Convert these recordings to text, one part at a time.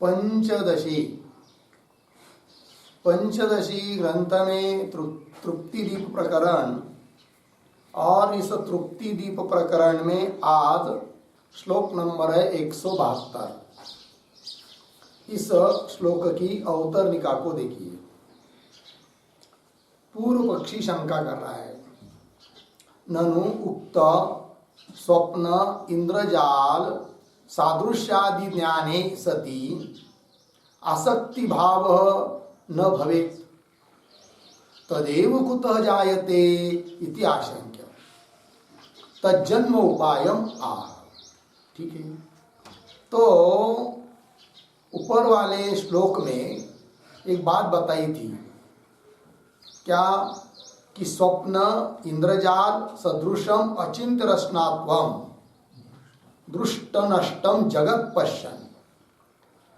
पंचदशी ग्रंथ में तृप्ति दीप प्रकरण, और इस तृप्ति दीप प्रकरण में आज श्लोक नंबर है 172। इस श्लोक की अवतरणिका को देखिए। पूर्व पक्षी शंका कर रहा है, ननु उक्त स्वप्न इंद्रजाल सादृश्यादि ज्ञाने सति आसक्ति भाव न भवेत्, तदेव कुतः जायते इति आशंक्य तज्जन्म उपायम आह। ठीक है, तो ऊपर वाले श्लोक में एक बात बताई थी, क्या कि स्वप्न इंद्रजाल सदृशम अचिंत्य रचनात्वम दृष्ट नष्टम जगत पश्यन,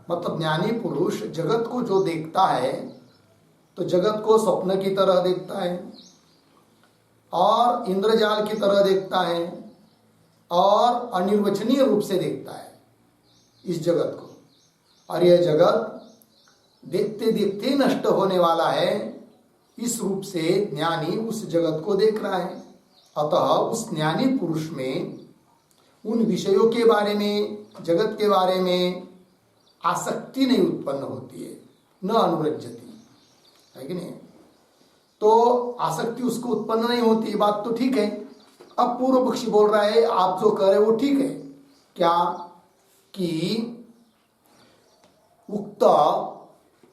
मतलब ज्ञानी पुरुष जगत को जो देखता है तो जगत को स्वप्न की तरह देखता है और इंद्रजाल की तरह देखता है और अनिर्वचनीय रूप से देखता है इस जगत को, और यह जगत देखते देखते नष्ट होने वाला है। इस रूप से ज्ञानी उस जगत को देख रहा है। अतः उस ज्ञानी पुरुष में उन विषयों के बारे में, जगत के बारे में आसक्ति नहीं उत्पन्न होती है, न अनुरज्यति, है कि नहीं। तो आसक्ति उसको उत्पन्न नहीं होती, बात तो ठीक है। अब पूर्व पक्षी बोल रहा है आप जो कह रहे हो वो ठीक है, क्या कि उक्त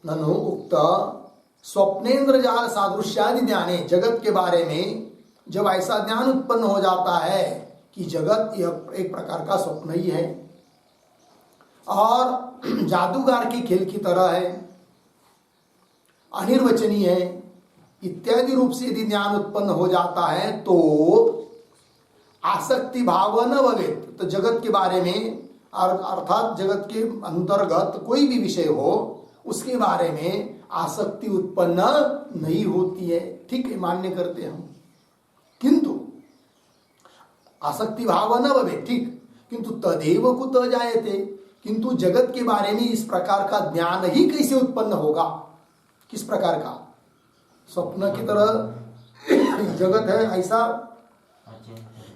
ननु उक्त स्वप्नेन्द्र जाल सादृश्यादि ज्ञाने, जगत के बारे में जब ऐसा ज्ञान उत्पन्न हो जाता है कि जगत यह एक प्रकार का स्वप्न ही है और जादूगर की खेल की तरह है, अनिर्वचनीय है, इत्यादि रूप से यदि ज्ञान उत्पन्न हो जाता है तो आसक्ति भाव न भवेत्, तो जगत के बारे में अर्थात जगत के अंतर्गत कोई भी विषय हो उसके बारे में आसक्ति उत्पन्न नहीं होती है। ठीक है, मान्य करते हम, किंतु आसक्ति भाव न भवेत्, ठीक, किंतु तदेव कुतः जायते, किंतु जगत के बारे में इस प्रकार का ज्ञान ही कैसे उत्पन्न होगा। किस प्रकार का? स्वप्न की तरह जगत है, ऐसा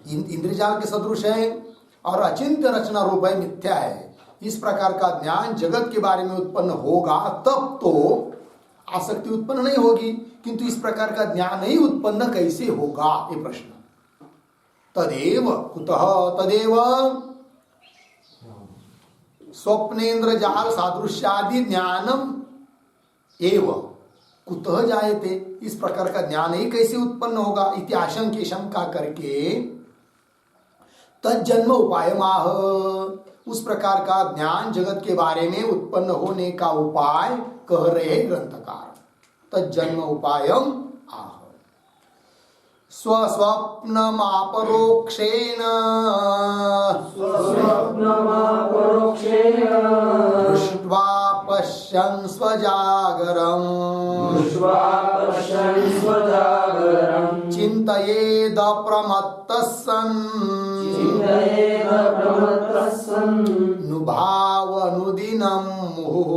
इंद्रजाल के सदृश है और अचिंत्य रचना रूप है, मिथ्या है। इस प्रकार का ज्ञान जगत के बारे में उत्पन्न होगा तब तो आसक्ति उत्पन्न नहीं होगी, किंतु इस प्रकार का ज्ञान ही उत्पन्न कैसे होगा, ये प्रश्न। तदेव कुतः, तदेव स्वप्नेन्द्र जाल सादृश्यादि ज्ञानम एव कुतः जायते, इस प्रकार का ज्ञान ही कैसे उत्पन्न होगा, इति आशंक्य, शंका करके तज्जन्म उपाय माह, उस प्रकार का ज्ञान जगत के बारे में उत्पन्न होने का उपाय कह रहे ग्रंथकार। तज्जन्म उपायम आह। स्वस्वप्नमापरोक्षेण दृष्ट्वा पश्यन् स्वजागरम् चिन्तयेद प्रमत्तः सन् नुभावनुदिनं मुहुः।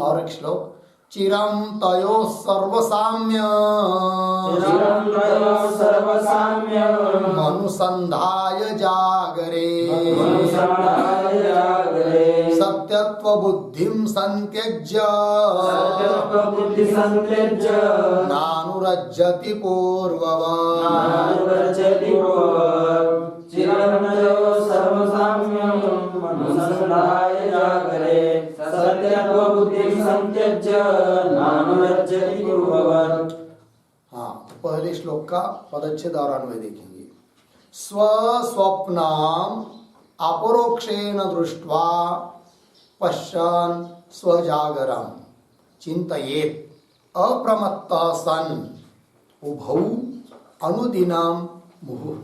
और एक श्लोक, चिरं तयोः सर्वसाम्य मनुसंधाय जागरे सत्यत्व बुद्धिं संत्यज्य नानुरज्यति पूर्ववत्। हाँ, पहले श्लोक का पदच्छेद और अन्वय देखेंगे। स्वस्वप्नम अपरोक्षेण दृष्ट्वा पश्यन् स्वजागरम् चिन्तयेत् अप्रमत्तः सन् उभौ अनुदिनं मुहुः।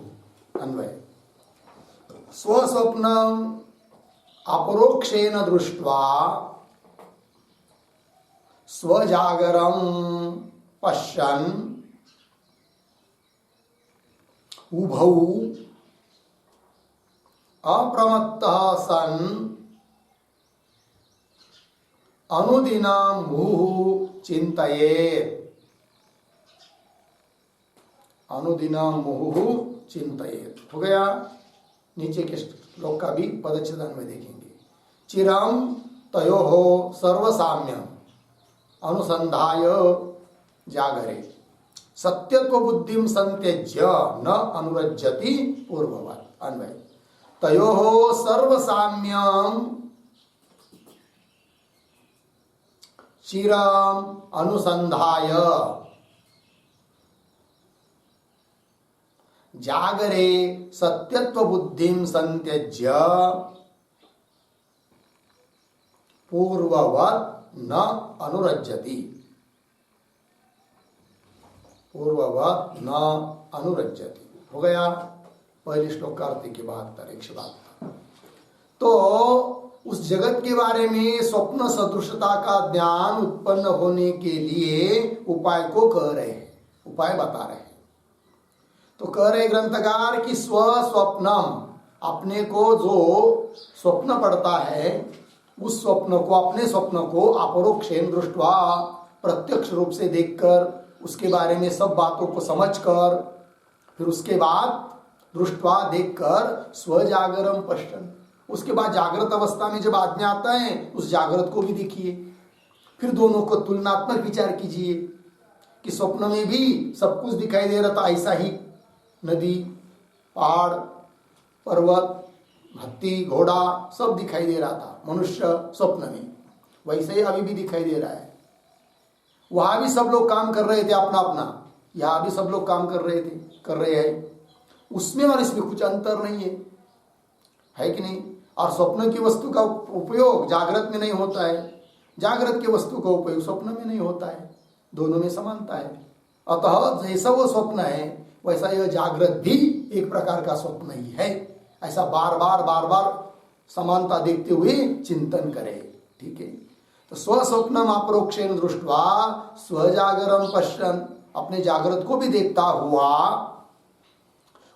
अन्वय, स्वस्वप्नम अपरोक्षेण दृष्ट्वा स्वजागरं पश्यन् उभौ अप्रमत्तः सन् अनुदिनं मुहुः चिन्तयेत्। अनुदिनं मुहुः चिन्तयेत् हो गया। नीचे के श्लोक का भी पदच्छेदन में देखेंगे। चिरम तयोः सर्वसाम्यम अनुसंधाय जागरे सत्यत्व बुद्धिम संत्यज्य न अनुरज्यति पूर्ववत्। अन्वय तयोः सर्वसाम्यम चिरम अनुसंधाय जागरे सत्यत्व बुद्धिम संत्यज्य पूर्ववत् न अनुरज्यति। पूर्ववत् न अनुरज्यति हो गया। पहले श्लोक का अर्थ के 172। तो उस जगत के बारे में स्वप्न सदृशता का ज्ञान उत्पन्न होने के लिए उपाय को कह रहे हैं, उपाय बता रहे हैं। तो कह रहे ग्रंथकार कि स्व स्वप्नम, अपने को जो स्वप्न पड़ता है उस स्वप्न को, अपने स्वप्न को अपरोक्षेण दृष्ट्वा, प्रत्यक्ष रूप से देखकर, उसके बारे में सब बातों को समझकर, फिर उसके बाद दृष्ट्वा देखकर स्वजागरम पश्यन्, उसके बाद जागृत अवस्था में जब आज्ञा आता है उस जागृत को भी देखिए। फिर दोनों को तुलनात्मक विचार कीजिए कि स्वप्न में भी सब कुछ दिखाई दे रहा था ऐसा ही, नदी, पहाड़, पर्वत, हाथी, घोड़ा सब दिखाई दे रहा था मनुष्य स्वप्न में, वैसे ही अभी भी दिखाई दे रहा है। वहां भी सब लोग काम कर रहे थे अपना अपना, यहाँ भी सब लोग काम कर रहे हैं। उसमें और इसमें कुछ अंतर नहीं है कि नहीं। और स्वप्न की वस्तु का उपयोग जागृत में नहीं होता है, जागृत की वस्तु का उपयोग स्वप्न में नहीं होता है, दोनों में समानता है। अतः जैसा वो स्वप्न है वैसा यह जागृत भी एक प्रकार का स्वप्न ही है। ऐसा बार बार समानता देखते हुए चिंतन करें। ठीक है। तो स्वस्वप्नम अपरोक्षेण दृष्ट्वा स्वजागरम पश्यन्, अपने जागृत को भी देखता हुआ,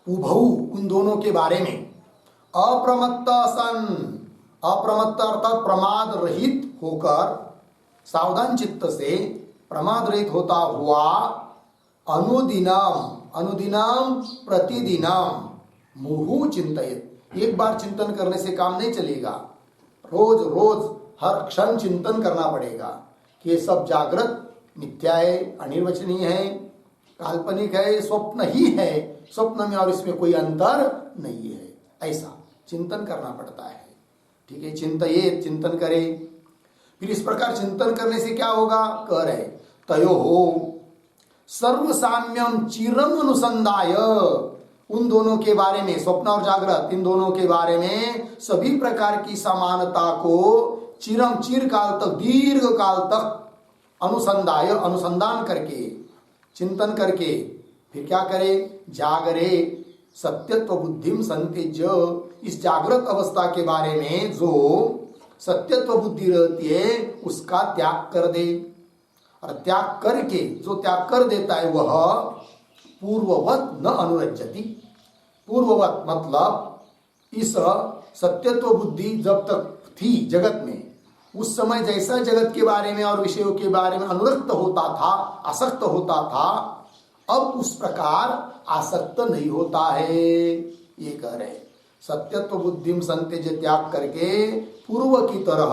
उभौ, उन दोनों के बारे में, अप्रमत्त सन, अप्रमत्त अर्थात प्रमाद रहित होकर, सावधान चित्त से प्रमाद रहित होता हुआ, अनुदिनम, अनुदिनम प्रतिदिनम मुहुः चिंतयेत्। एक बार चिंतन करने से काम नहीं चलेगा, रोज रोज हर क्षण चिंतन करना पड़ेगा कि ये सब जागृत मिथ्या है, अनिर्वचनीय है, काल्पनिक है, स्वप्न ही है, स्वप्न में और इसमें कोई अंतर नहीं है, ऐसा चिंतन करना पड़ता है। ठीक है। चिंतयेत्, चिंतन करे। फिर इस प्रकार चिंतन करने से क्या होगा, कह रहे तयोः सर्वसाम्यम चिरम अनुसंधाय, उन दोनों के बारे में, स्वप्न और जागृत, इन दोनों के बारे में सभी प्रकार की समानता को चिरम, चिर काल तक, दीर्घ काल तक अनुसंधाय, अनुसंधान करके, चिंतन करके, फिर क्या करे, जागरे सत्यत्व बुद्धिम संत्यज्य, इस जागृत अवस्था के बारे में जो सत्यत्व बुद्धि रहती है उसका त्याग कर दे। और त्याग करके, जो त्याग कर देता है वह पूर्ववत न अनुरज्यति। पूर्ववत मतलब इस सत्यत्व बुद्धि जब तक थी जगत में, उस समय जैसा जगत के बारे में और विषयों के बारे में अनुरक्त होता था, आसक्त होता था, अब उस प्रकार आसक्त नहीं होता है। ये कह रहे सत्यत्व बुद्धिम संत्यज्य, त्याग करके पूर्व की तरह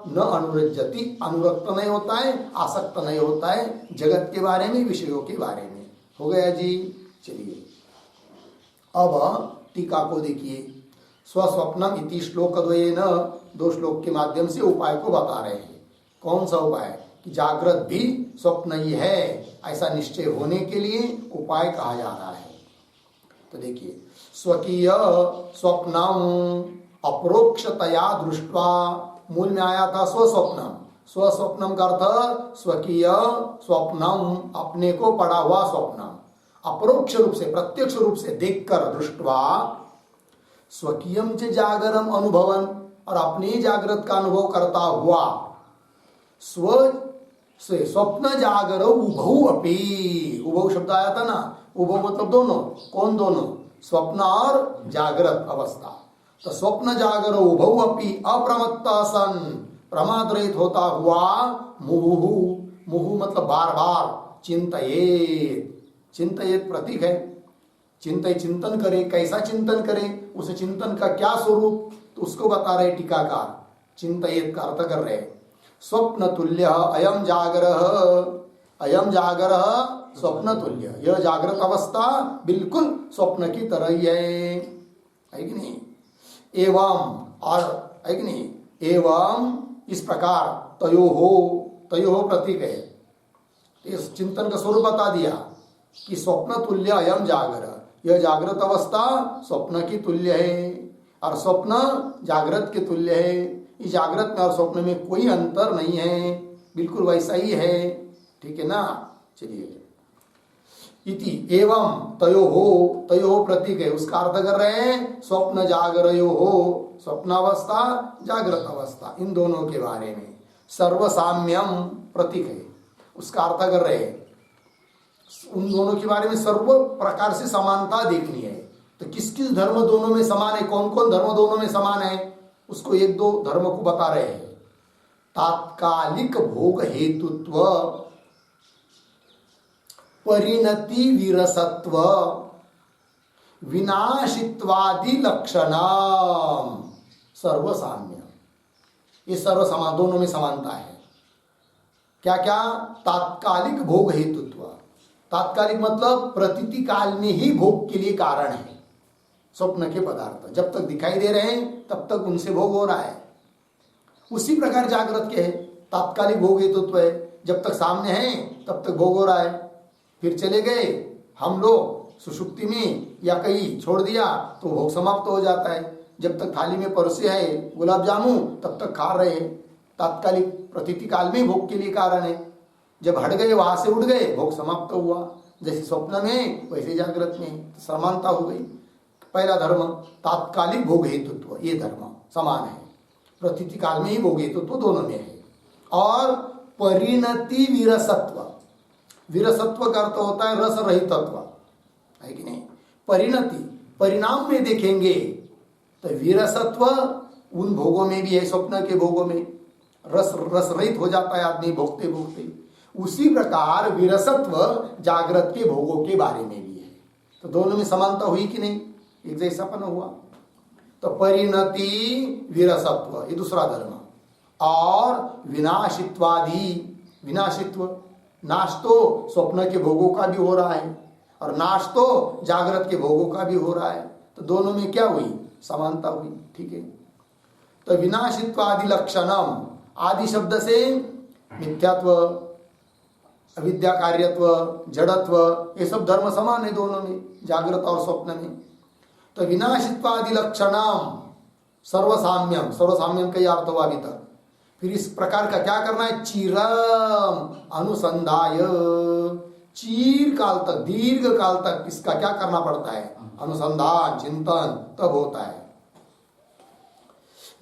न अनुरज्यति, अनुरक्त नहीं होता है, आसक्त नहीं होता है जगत के बारे में, विषयों के बारे में। हो गया जी। चलिए अब टीका को देखिए। स्वस्वप्नम इति श्लोक द्वयेन, दो श्लोक के माध्यम से उपाय को बता रहे हैं। कौन सा उपाय, कि जागृत भी स्वप्न ही है, ऐसा निश्चय होने के लिए उपाय कहा जा रहा है। तो देखिए, स्वकीय स्वप्नम अप्रोक्षतया दृष्ट्वा, मूल में आया था स्वस्वप्नम, स्वस्वप्नम का अर्थ स्वकीय स्वप्नम, अपने को पड़ा हुआ स्वप्न, अपरोक्ष रूप से, प्रत्यक्ष रूप से देखकर, दृष्ट्वा स्वकीयम च जागरम अनुभवन, और अपने जागृत का अनुभव करता हुआ स्व से स्वप्न जागर उभौ अपि, उभौ शब्द आया था ना, उभौ मतलब दोनों, कौन दोनों, स्वप्न और जागृत अवस्था। तो स्वप्न जागर उभौ अपि अप्रमत्ता सन, प्रमाद रहित होता हुआ, मुहुहु, मुहु मतलब बार बार, चिंतयेत, चिंतयेत प्रतीक है, चिंतन करे, कैसा चिंतन करे, उस चिंतन का क्या स्वरूप, तो उसको बता रहे टीकाकार, चिंतयेत का अर्थ कर रहे, स्वप्न तुल्य अयम जागरः, अयम जागरः स्वप्न तुल्य, यह जागृत अवस्था बिल्कुल स्वप्न की तरह ही है कि नहीं। एवं, और है कि नहीं, एवं इस प्रकार, तयोहो प्रतीक है, इस चिंतन का स्वरूप बता दिया कि स्वप्न तुल्य अयम जागर, यह जागृत अवस्था स्वप्न की तुल्य है, और स्वप्न जागृत के तुल्य है। इस जागृत में और स्वप्न में कोई अंतर नहीं है, बिल्कुल वैसा ही है, ठीक है ना। चलिए, इति एवं तयोहो प्रतीक है, उसका अर्थ कर रहे हैं स्वप्न जागरयोहो, स्वप्नावस्था जागृत अवस्था, इन दोनों के बारे में सर्वसाम्यम प्रतीक है, उसका अर्थ कर रहे हैं उन दोनों के बारे में सर्व प्रकार से समानता देखनी है। तो किस किस धर्म दोनों में समान है, कौन कौन धर्म दोनों में समान है, उसको एक दो धर्म को बता रहे हैं। तात्कालिक भोग हेतुत्व, परिणति विरसत्व, विनाशित्वादि लक्षण, सर्वसाम्य, ये सर्वसमान, दोनों में समानता है। क्या क्या, तात्कालिक भोग हेतुत्व, तात्कालिक मतलब प्रतीति काल में ही भोग के लिए कारण है। स्वप्न के पदार्थ जब तक दिखाई दे रहे हैं तब तक उनसे भोग हो रहा है, उसी प्रकार जागृत के है, तात्कालिक भोग हेतुत्व है, जब तक सामने है तब तक भोग हो रहा है, फिर चले गए हम लोग सुषुप्ति में या कहीं छोड़ दिया तो भोग समाप्त हो जाता है। जब तक थाली में परोसे है गुलाब जामुन तब तक खा रहे हैं, तात्कालिक प्रतीति काल में भोग के लिए कारण है, जब हट गए वहां से उठ गए भोग समाप्त हुआ। जैसे स्वप्न में वैसे जागृत में समानता हो गई। पहला धर्म तात्कालिक भोग हेतुत्व, ये धर्म समान है, प्रतीति काल में ही भोग हेतुत्व दोनों में है। और परिणति विरसत्व, विरसत्व का अर्थ होता है रस रहितत्व, है कि नहीं। परिणति परिणाम में देखेंगे तो विरसत्व उन भोगों में भी है, स्वप्न के भोगों में रस रहित हो जाता है आदमी भोगते भोगते, उसी प्रकार विरसत्व जागृत के भोगों के बारे में भी है। तो दोनों में समानता हुई कि नहीं, एक जैसापन हुआ। तो परिणति विरसत्व ये दूसरा धर्म। और विनाशित्वादि, विनाशित्व, नाश तो स्वप्न के भोगों का भी हो रहा है और नाश तो जागृत के भोगों का भी हो रहा है, तो दोनों में क्या हुई, समानता हुई, ठीक है। तो विनाशित्वादि लक्षणम, आदि शब्द से मिथ्यात्व, अविद्या कार्यत्व, जड़त्व, ये सब धर्म समान है दोनों में, जागृत और स्वप्न में। तो विनाशित्वादि लक्षणम सर्वसाम्यम, सर्वसाम्यम का अर्थ हुआ अभी तक। फिर इस प्रकार का क्या करना है, चिरम अनुसंधाय, चीर काल तक, दीर्घ काल तक इसका क्या करना पड़ता है, अनुसंधान चिंतन, तब होता है।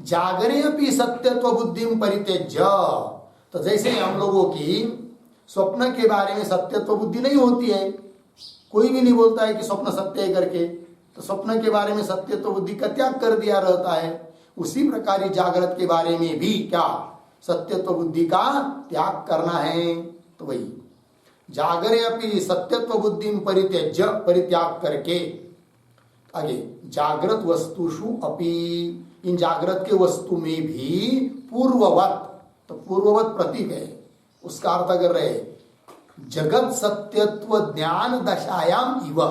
जागरे अपि सत्यत्व बुद्धिम परित्यज्य, तो जैसे हम लोगों की स्वप्न के बारे में सत्यत्व बुद्धि नहीं होती है, कोई भी नहीं बोलता है कि स्वप्न सत्य है करके, तो स्वप्न के बारे में सत्यत्व बुद्धि का त्याग कर दिया रहता है। उसी प्रकार ही जागृत के बारे में भी क्या सत्यत्व बुद्धि का त्याग करना है। तो वही जागरे अपि सत्यत्व बुद्धि परित्यज्य, परित्याग करके आगे जागृत वस्तुषु अपि, इन जागृत के वस्तु में भी पूर्ववत, तो पूर्ववत प्रतीक है, उसका अर्थ कर रहे जगत सत्यत्व ज्ञान दशायाम इव,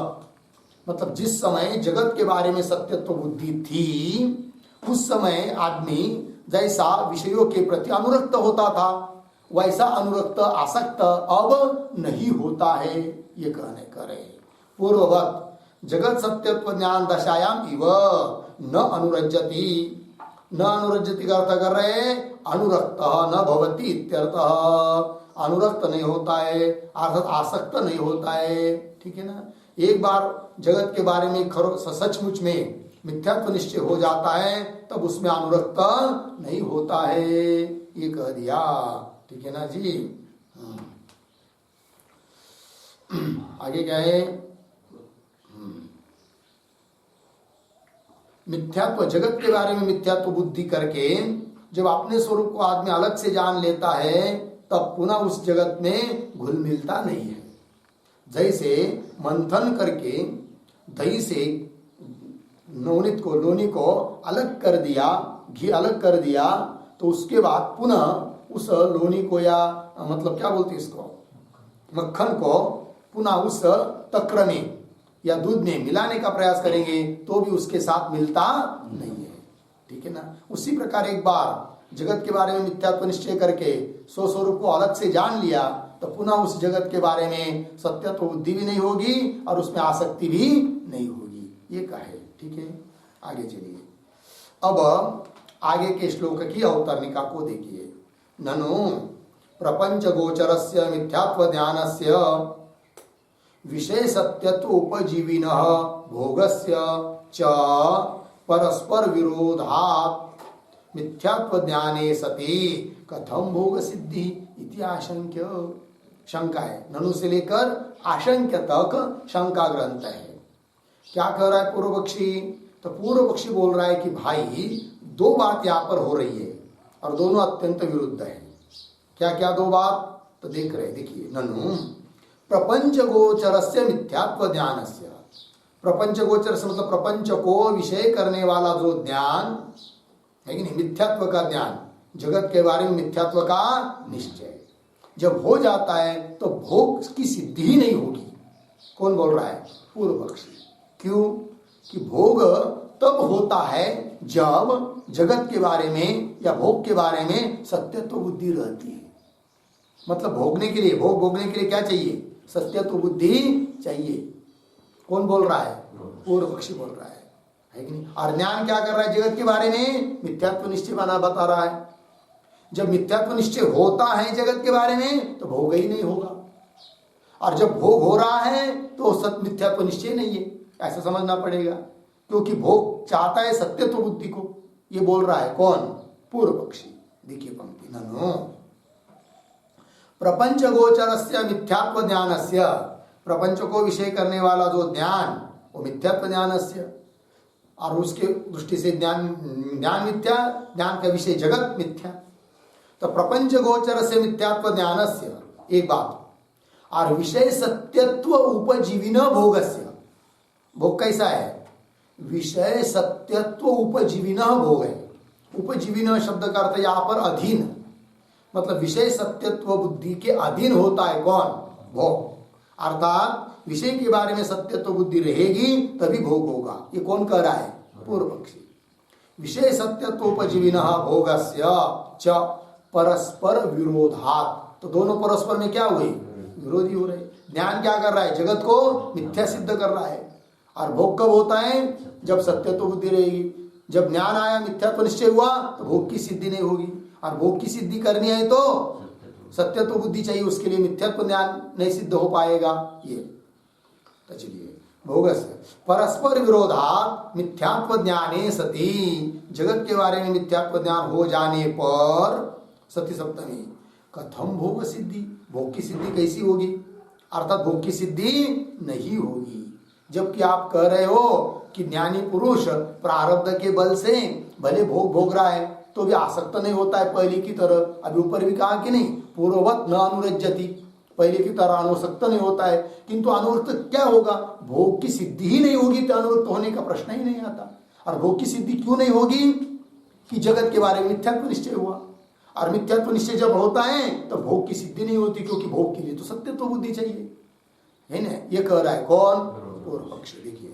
मतलब जिस समय जगत के बारे में सत्यत्व बुद्धि थी उस समय आदमी जैसा विषयों के प्रति अनुरक्त होता था वैसा अनुरक्त आसक्त अब नहीं होता है, ये कहने करे। पूर्ववत जगत सत्यत्व ज्ञान दशायाम इव न अनुरज्यति, न अनुरज्यति का अर्थ कर रहे अनुरक्त न भवति इत्यर्थ, अनुरक्त नहीं होता है अर्थात आसक्त नहीं होता है, ठीक है ना। एक बार जगत के बारे में सचमुच में मिथ्यात्व निश्चय हो जाता है तब उसमें अनुरक्त नहीं होता है, ये कह दिया। ठीक है ना जी। आगे क्या है? मिथ्यात्व, जगत के बारे में मिथ्यात्व बुद्धि करके जब अपने स्वरूप को आदमी अलग से जान लेता है तब पुनः उस जगत में घुल मिलता नहीं है। जैसे मंथन करके दही से नवनीत को, लोनी को अलग कर दिया, घी अलग कर दिया, तो उसके बाद पुनः उस लोनी को या मतलब क्या बोलते इसको, मक्खन को पुनः उस तक्र में या दूध में मिलाने का प्रयास करेंगे तो भी उसके साथ मिलता नहीं है। ठीक है ना। उसी प्रकार एक बार जगत के बारे में मिथ्यात्व निश्चय करके स्वस्वरूप को अलग से जान लिया तो पुनः उस जगत के बारे में सत्यत्व बुद्धि भी नहीं होगी और उसमें आसक्ति भी नहीं होगी, ये कहे। ठीक है, आगे चलिए। अब आगे के श्लोक की अवतरणिका को देखिए। ननु प्रपंच गोचरस्य मिथ्यात्व ज्ञानस्य विषय सत्यत्व उपजीविनः भोगस्य च परस्पर विरोधात् मिथ्यात्व ज्ञाने सति कथम भोग सिद्धि इति आशंक्य। शंका है, ननु से लेकर आशंक्य तक शंका ग्रंथ है। क्या कह रहा है पूर्व पक्षी? तो पूर्व पक्षी बोल रहा है कि भाई दो बात यहाँ पर हो रही है और दोनों अत्यंत विरुद्ध है। क्या क्या दो बात? तो देख रहे, देखिए। ननु प्रपंच गोचरस्य मिथ्यात्व ज्ञानस्य, प्रपंच गोचर से मतलब प्रपंच को विषय करने वाला जो ज्ञान है कि नहीं, मिथ्यात्व का ज्ञान, जगत के बारे में मिथ्यात्व का निश्चय जब हो जाता है तो भोग की सिद्धि ही नहीं होगी। कौन बोल रहा है? पूर्व पक्षी। क्यों? कि भोग तब होता है जब जगत के बारे में या भोग के बारे में सत्यत्व बुद्धि रहती है। मतलब भोगने के लिए, भोग भोगने के लिए क्या चाहिए? सत्यत्व बुद्धि चाहिए। कौन बोल रहा है? पूर्व पक्षी बोल रहा है कि नहीं। और ज्ञान क्या कर रहा है? जगत के बारे में मिथ्यात्व निश्चय बता रहा है। जब मिथ्यात्व निश्चय होता है जगत के बारे में तो भोग ही नहीं होगा, और जब भोग हो रहा है तो सत्य मिथ्यात्व निश्चय नहीं है, ऐसा समझना पड़ेगा। क्योंकि भोग चाहता है सत्यत्व बुद्धि को, ये बोल रहा है कौन? पूर्व पक्षी। देखिए पंक्ति। ननु प्रपंच गोचरस्य मिथ्यात्व ज्ञानस्य, प्रपंच को विषय करने वाला जो ज्ञान वो मिथ्यात्व ज्ञानस्य, और उसके दृष्टि से ज्ञान मिथ्या, ज्ञान का विषय जगत मिथ्या। तो प्रपंच गोचर से मिथ्यात्व ज्ञानस्य एक बात, और विषय सत्यत्व उपजीविन भोगस्य, भोग कैसा है? विषय सत्यत्व उपजीविन भोग है। उपजीविन शब्द का अर्थ यहाँ पर अधीन, मतलब विषय सत्यत्व बुद्धि के अधीन होता है कौन? भोग। अर्थात विषय के बारे में सत्यत्व बुद्धि रहेगी तभी भोग होगा। ये कौन कह रहा है? पूर्व पक्षी। विषय सत्यत्व उपजीविन भोगस्य च परस्पर विरोधात्, तो दोनों परस्पर में क्या हुए? विरोधी हो रहे। ज्ञान क्या कर रहा है? जगत को मिथ्या सिद्ध कर रहा है। और भोग कब होता है? जब सत्यत्व बुद्धि रहेगी। जब ज्ञान आया, मिथ्यात्व निश्चय हुआ तो भोग की सिद्धि नहीं होगी, और भोग की सिद्धि करनी है तो सत्यत्व बुद्धि चाहिए, उसके लिए मिथ्यात्व ज्ञान नहीं सिद्ध हो पाएगा। ये तो चलिए, भोगस्य परस्पर विरोधात् मिथ्यात्व ज्ञाने सति, जगत के बारे में मिथ्यात्व ज्ञान हो जाने पर सती सप्तमी कथम भोग सिद्धि, भोग की सिद्धि कैसी होगी? अर्थात भोग की सिद्धि नहीं होगी। जबकि आप कह रहे हो कि ज्ञानी पुरुष प्रारब्ध के बल से भले भोग भोग रहा है तो भी आसक्त नहीं होता है पहले की तरह। अभी ऊपर भी कहा कि नहीं, पूर्ववत न अनुरज्यति, पहले की तरह अनुसक्त नहीं होता है। किंतु अनुवृत्त क्या होगा? भोग की सिद्धि ही नहीं होगी तो अनुवृत्त होने का प्रश्न ही नहीं आता। और भोग की सिद्धि क्यों नहीं होगी? कि जगत के बारे में मिथ्यात्व निश्चय हुआ, और मिथ्यात्व निश्चय जब होता है तो भोग की सिद्धि नहीं होती, क्योंकि भोग के लिए तो सत्यत्व बुद्धि चाहिए, है ना। ये कह रहा है कौन? पूर्व पक्षी। देखिए,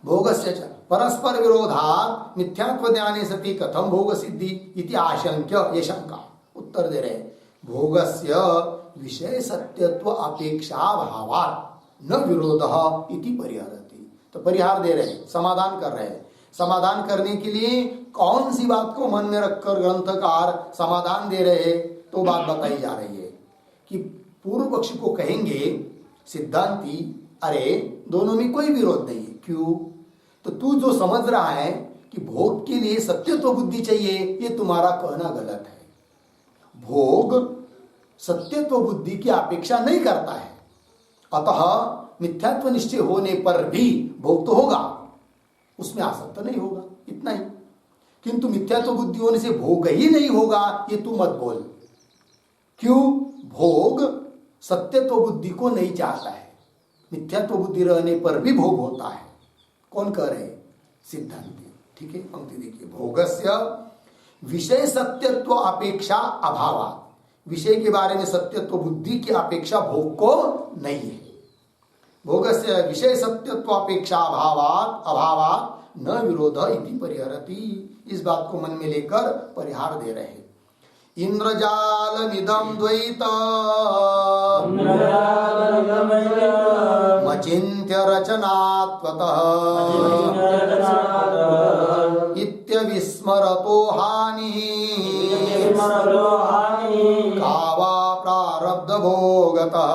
भोगस्य च परस्पर विरोधात् मिथ्यात्व ज्ञाने सति कथम भोग सिद्धि इति आशंक्य, ये शंका उत्तर दे रहे। भोगस्य विषय सत्यत्व अपेक्षा भावात् न विरोधः इति परिहरति, तो परिहार दे रहे, समाधान कर रहे हैं। समाधान करने के लिए कौन सी बात को मन में रखकर ग्रंथकार समाधान दे रहे हैं? तो बात बताई जा रही है कि पूर्व पक्षी को कहेंगे सिद्धांती, अरे दोनों में कोई विरोध नहीं है। क्यों? तो तू जो समझ रहा है कि भोग के लिए सत्यत्व बुद्धि चाहिए, ये तुम्हारा कहना गलत है। भोग सत्यत्व बुद्धि की अपेक्षा नहीं करता है, अतः मिथ्यात्व निश्चय होने पर भी भोग तो होगा, उसमें आसक्त नहीं होगा, इतना ही। किंतु मिथ्यात्व बुद्धि होने से भोग ही नहीं होगा, ये तू मत बोल। क्यों? भोग सत्यत्व बुद्धि को नहीं चाहता है, मिथ्यात्व बुद्धि रहने पर भी भोग होता है। कौन कह रहे? सिद्धांति। ठीक है, पंक्ति देखिए। भोगस्य विषय सत्यत्व अपेक्षा अभाव, विषय के बारे में सत्यत्व बुद्धि की अपेक्षा भोग को नहीं है। भोगस्य विषय सत्यत्व अपेक्षा अभावात न विरोध इति परिहरति, इस बात को मन में लेकर परिहार दे रहे हैं। इंद्रजालमिदं द्वैत मचिन्त्य रचनात्वतः इत्यविस्मरतो हानिः का वा प्रारब्ध भोगतः।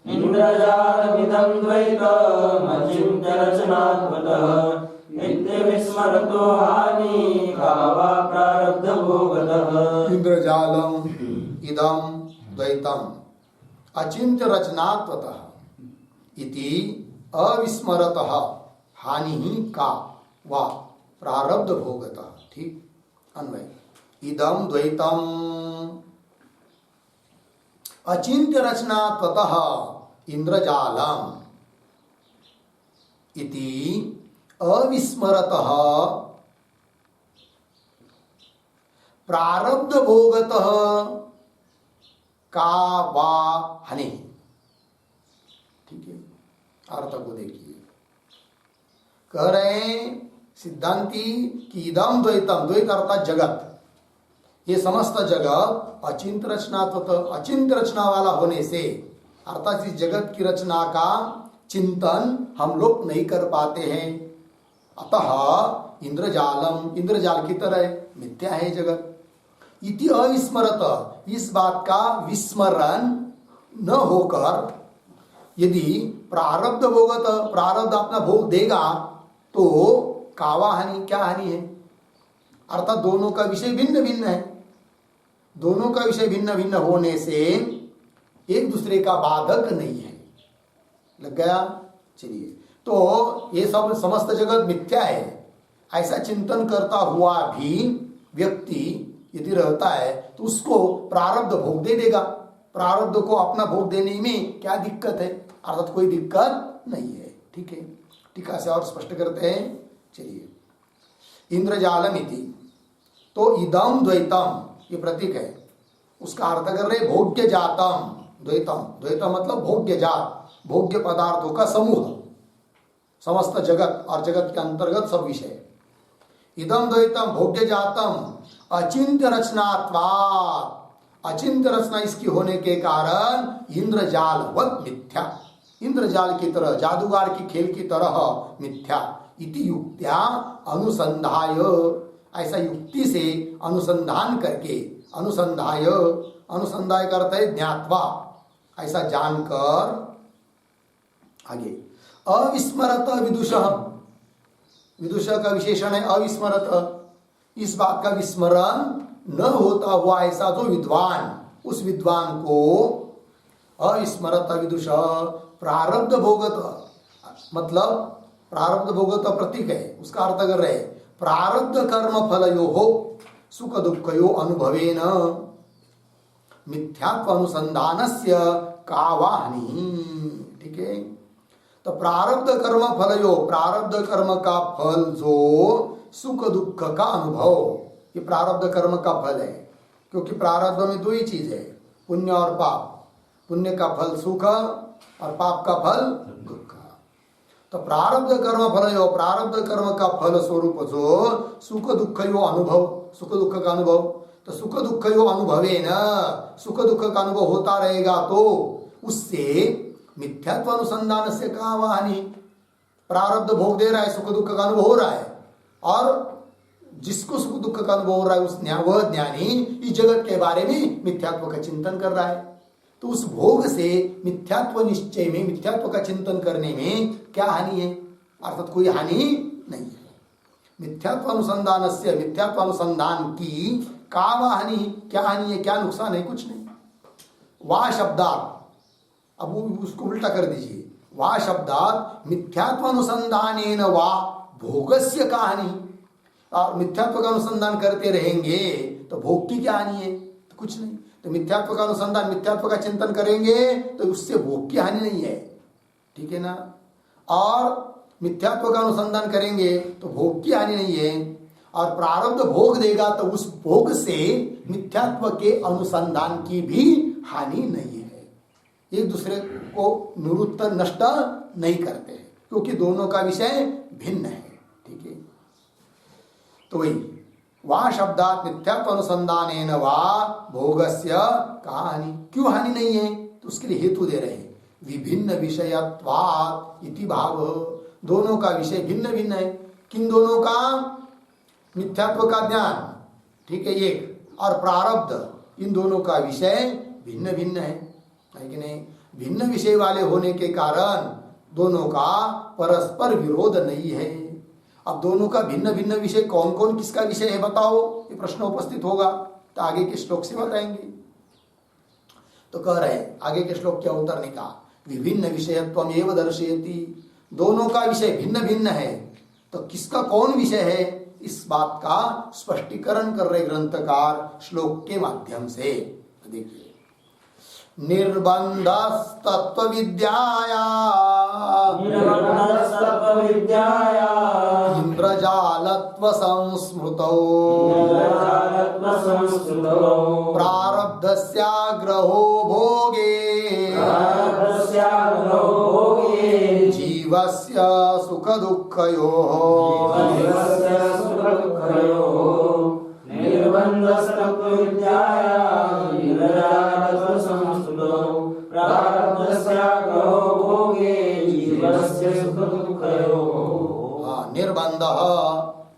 इंद्रजालमिदं द्वैतम् अचिन्त्य रचनात्मतः नित्यविस्मरतो हानि का वा प्रारब्ध भोगतः। इंद्रजालम इदं द्वैतम् अचिन्त्य रचनात्मतः इति अविस्मरतः हानि का वा प्रारब्ध भोगतः। ठीक, अन्वय। इदं द्वैतम् अचिन्त्य रचनात्मतः इंद्रजालम इति अविस्मरतः प्रारब्ध भोगतः का वा हानि। ठीक है, अर्थ को देखिए। कह रहे हैं सिद्धांती कि इदम द्वैतम, द्वैत अर्थात जगत, ये समस्त जगत अचिंत्य रचनात्मक, अचिंत्य रचना वाला होने से, अर्थात इस जगत की रचना का चिंतन हम लोग नहीं कर पाते हैं। अतः इंद्रजालम, इंद्रजाल की तरह मिथ्या है जगत। इति अविस्मरत, इस बात का विस्मरण न होकर यदि प्रारब्ध भोगत, प्रारब्ध अपना भोग देगा तो कावा हानि, क्या हानि है? अर्थात दोनों का विषय भिन्न भिन्न है। दोनों का विषय भिन्न भिन्न होने से एक दूसरे का बाधक नहीं है। लग गया? चलिए, तो ये सब समस्त जगत मिथ्या है, ऐसा चिंतन करता हुआ भी व्यक्ति यदि रहता है तो उसको प्रारब्ध भोग दे देगा। प्रारब्ध को अपना भोग देने में क्या दिक्कत है? अर्थात कोई दिक्कत नहीं है। ठीक है, टीका से और स्पष्ट करते हैं। चलिए, इंद्रजालम इति, तो इदम द्वैतम, ये प्रतीक है, उसका अर्थ कर रहे भोग्य जातम द्वैतम। द्वैतम मतलब भोग्य जात, भोग्य पदार्थों का समूह, समस्त जगत और जगत के अंतर्गत सब विषय। इदम द्वैतम भोग्य जातम अचिंत्य रचनात्वात्, अचिंत्य रचना इसकी होने के कारण इंद्रजालवत मिथ्या, इंद्रजाल की तरह, जादूगर की खेल की तरह मिथ्या। इति युक्त्या अनुसंधाय, ऐसा युक्ति से अनुसंधान करके, अनुसंधाय, अनुसंधाय का अर्थ है ज्ञात्वा, ऐसा जानकर आगे। अविस्मरत विदुषः, विदुषः का विशेषण है अविस्मरत, इस बात का विस्मरण न होता हुआ ऐसा जो विद्वान, उस विद्वान को अविस्मरत विदुषः प्रारब्ध भोगत, मतलब प्रारब्ध भोगत प्रतीक है, उसका अर्थ कर रहे प्रारब्ध कर्म फलयोः सुख दुःखयो अनुभवेन मिथ्यात्व अनुसंधानस्य का वा हानि। ठीक है, तो प्रारब्ध कर्म फलयो, प्रारब्ध कर्म का फल जो सुख दुख का अनुभव, ये प्रारब्ध कर्म का फल है। क्योंकि प्रारब्ध में दो ही चीज है, पुण्य और पाप। पुण्य का फल सुख और पाप का फल दुख। तो प्रारब्ध कर्म फलयो, प्रारब्ध कर्म का फल स्वरूप जो सुख दुख यो अनुभव, सुख दुख का अनुभव, तो सुख दुख यो अनुभवे न, सुख दुख का अनुभव होता रहेगा तो उससे मिथ्यात्व अनुसंधान से कहा हानि। प्रारब्ध भोग दे रहा है, सुख दुख का अनुभव हो रहा है, और जिसको सुख दुख का अनुभव हो रहा है उस वह ज्ञानी इस जगत के बारे में मिथ्यात्व का चिंतन कर रहा है। तो उस भोग से मिथ्यात्व निश्चय में, मिथ्यात्व का चिंतन करने में क्या हानि है? अर्थात कोई हानि नहीं है। मिथ्यात्वानुसंधान से, मिथ्यात्वानुसंधान की का हानि, क्या हानि है, क्या नुकसान है? कुछ नहीं। वाह शब्दात, अब उसको उल्टा कर दीजिए, वाह शब्दात मिथ्यात्वानुसंधानेन वा भोगस्य का हानि। और मिथ्यात्व का अनुसंधान करते रहेंगे तो भोग की क्या हानि है? तो कुछ नहीं। तो मिथ्यात्व का अनुसंधान, मिथ्यात्व का चिंतन करेंगे तो उससे भोग की हानि नहीं है, ठीक है ना। और मिथ्यात्व का अनुसंधान करेंगे तो भोग की हानि नहीं है। और प्रारब्ध भोग देगा तो उस भोग से मिथ्यात्व के अनुसंधान की भी हानि नहीं है। एक दूसरे को निरुत्तर नष्ट नहीं करते हैं, क्योंकि दोनों का विषय भिन्न है, ठीक है। तो वही वह शब्दात मिथ्यात्व अनुसंधानेन वा भोगस्य का हानि, क्यों हानि नहीं है? तो उसके लिए हेतु दे रहे हैं, विभिन्न विषयत्वात् इति भाव। दोनों का विषय भिन्न भिन्न है। किन दोनों का? मिथ्यात्व का ज्ञान, ठीक है, एक, और प्रारब्ध, इन दोनों का विषय भिन्न भिन्न है कि नहीं? भिन्न विषय वाले होने के कारण दोनों का परस्पर विरोध नहीं है। अब दोनों का भिन्न भिन्न विषय कौन कौन किसका विषय है बताओ, ये प्रश्न उपस्थित होगा, तो आगे के श्लोक से बताएंगे। तो कह रहे हैं आगे के श्लोक क्या उत्तर ने कहा, विभिन्न विषयत्वम एव दर्शयति, दोनों का विषय भिन्न भिन्न है, तो किसका कौन विषय है, इस बात का स्पष्टीकरण कर रहे ग्रंथकार श्लोक के माध्यम से। देखिए, निर्बंधस्तत्व विद्याया इंद्रजालत्व संस्मृतौ प्रारब्धस्याग्रहो भोगे जीवस्य सुख दुःखयोः निर्बंध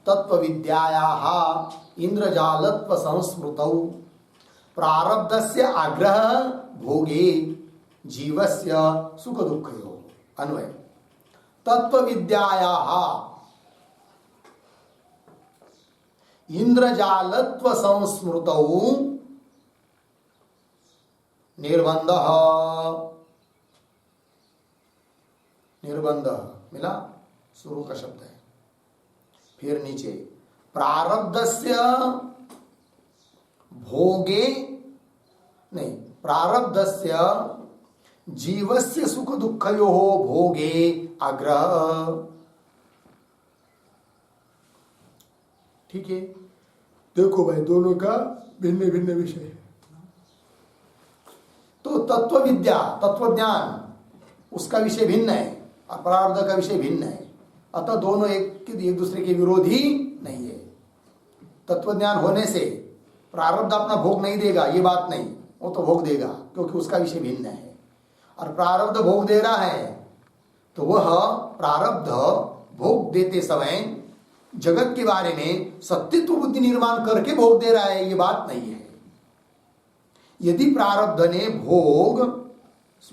तत्व विद्यायाः इंद्रजालत्व संस्मृतौ प्रारब्धस्य आग्रह भोगे जीवस्य सुख दुःखयोः। अन्वय, तत्व विद्यायाः इंद्रजालत्व संस्मृतौ निर्बंध, निर्बंध मिला, शुरू का शब्द है। फिर नीचे प्रारब्धस्य भोगे, नहीं, प्रारब्धस्य जीवस्य सुख दुःखयोः भोगे आग्रह, ठीक है। देखो भाई, दोनों का भिन्न भिन्न विषय है। तो तत्व विद्या, तत्व ज्ञान, उसका विषय भिन्न है और प्रारब्ध का विषय भिन्न है, अतः दोनों एक दूसरे के विरोधी नहीं है। तत्व ज्ञान होने से प्रारब्ध अपना भोग नहीं देगा, ये बात नहीं, वो तो भोग देगा क्योंकि उसका विषय भिन्न है। और प्रारब्ध भोग दे रहा है तो वह प्रारब्ध भोग देते समय जगत के बारे में सत्यत्व बुद्धि निर्माण करके भोग दे रहा है, ये बात नहीं है। यदि प्रारब्ध ने भोग,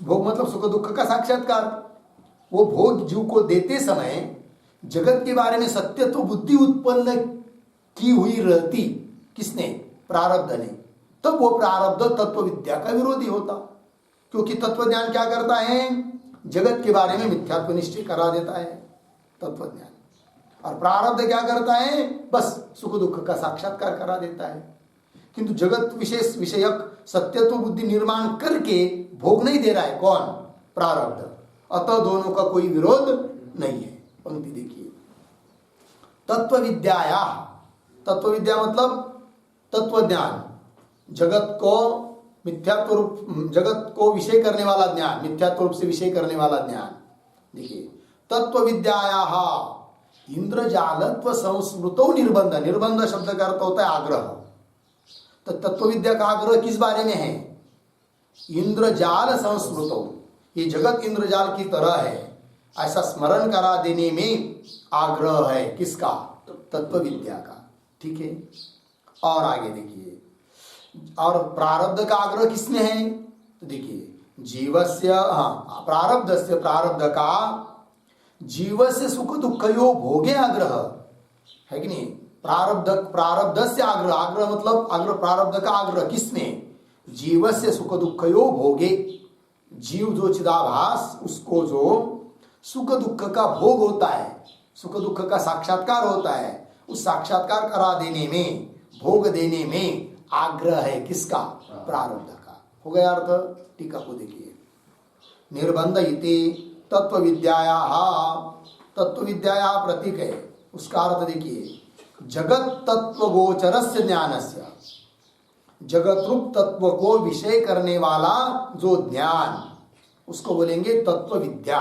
भोग मतलब सुख दुख का साक्षात्कार, वो भोग जीव को देते समय जगत के बारे में सत्यत्व बुद्धि उत्पन्न की हुई रहती, किसने? प्रारब्ध ने, तब वो प्रारब्ध तत्व विद्या का विरोधी होता, क्योंकि तत्व ज्ञान क्या करता है? जगत के बारे में मिथ्यात्व निश्चय करा देता है तत्व ज्ञान। और प्रारब्ध क्या करता है? बस सुख दुख का साक्षात्कार करा देता है, किंतु जगत विशेष विषयक सत्यत्व बुद्धि निर्माण करके भोग नहीं दे रहा है। कौन? प्रारब्ध। अतः दोनों का कोई विरोध नहीं है। पंक्ति देखिए, तत्व विद्याया, तत्व विद्या मतलब तत्व ज्ञान, जगत को मिथ्यात्व रूप, जगत को विषय करने वाला ज्ञान, मिथ्यात्व रूप से विषय करने वाला ज्ञान। देखिए, तत्व विद्याया इंद्रजालत्व संस्मृतो निर्बंध, निर्बंध शब्द का अर्थ होता है आग्रह। तो तत्व विद्या का आग्रह किस बारे में है? इंद्रजाल संस्मृतो, ये जगत इंद्रजाल की तरह है, ऐसा स्मरण करा देने में आग्रह है। किसका? तत्व विद्या का, ठीक है। और आगे देखिए, और प्रारब्ध का आग्रह किसमें है? तो देखिए जीवस्य प्रारब्धस्य प्रारब्ध का जीवस्य सुख दुःखयो भोगे आग्रह है कि नहीं। प्रारब्ध से आग्रह, आग्रह मतलब आग्रह, प्रारब्ध का आग्रह किसमें? जीवस्य सुख दुःखयो भोगे, जीव जो चिदाभास उसको जो सुख दुख का भोग होता है, सुख दुख का साक्षात्कार होता है, उस साक्षात्कार करा देने में, भोग देने में आग्रह है किसका? प्रारब्ध का। हो गया अर्थ? टीका को देखिए। निर्बंध इति तत्व विद्याया प्रतीक है, उसका अर्थ देखिए। जगत तत्व गोचरस्य ज्ञानस्य, जगत रूप तत्व को विषय करने वाला जो ज्ञान, उसको बोलेंगे तत्व विद्या।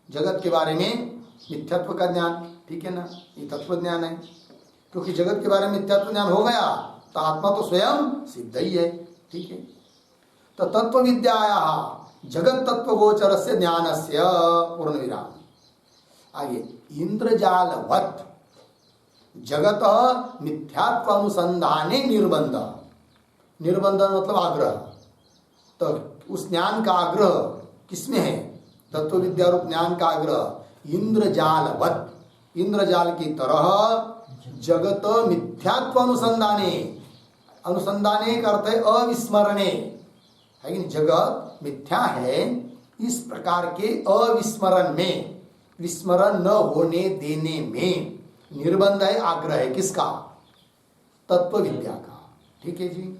जगत के बारे में मिथ्यात्व का ज्ञान, ठीक है ना, ये तत्व ज्ञान है। क्योंकि जगत के बारे में मिथ्यात्व ज्ञान हो गया तो आत्मा तो स्वयं सिद्ध ही है, ठीक है। तो तत्व विद्याया जगत तत्व गोचरस्य ज्ञानस्य पूर्ण विराम। आगे इंद्रजालवत् जगत मिथ्यात्व अनुसंधाने निर्बंध, निर्बंध मतलब आग्रह। तो उस ज्ञान का आग्रह किसमें है? तत्व विद्या रूप ज्ञान का आग्रह इंद्रजालवत्, इंद्रजाल की तरह जगत मिथ्यात्व अनुसंधाने, अनुसंधाने का अर्थ है अविस्मरणे, है कि जगत मिथ्या है इस प्रकार के अविस्मरण में, विस्मरण न होने देने में निर्बंध है, आग्रह है किसका? तत्व विद्या का, ठीक है जी।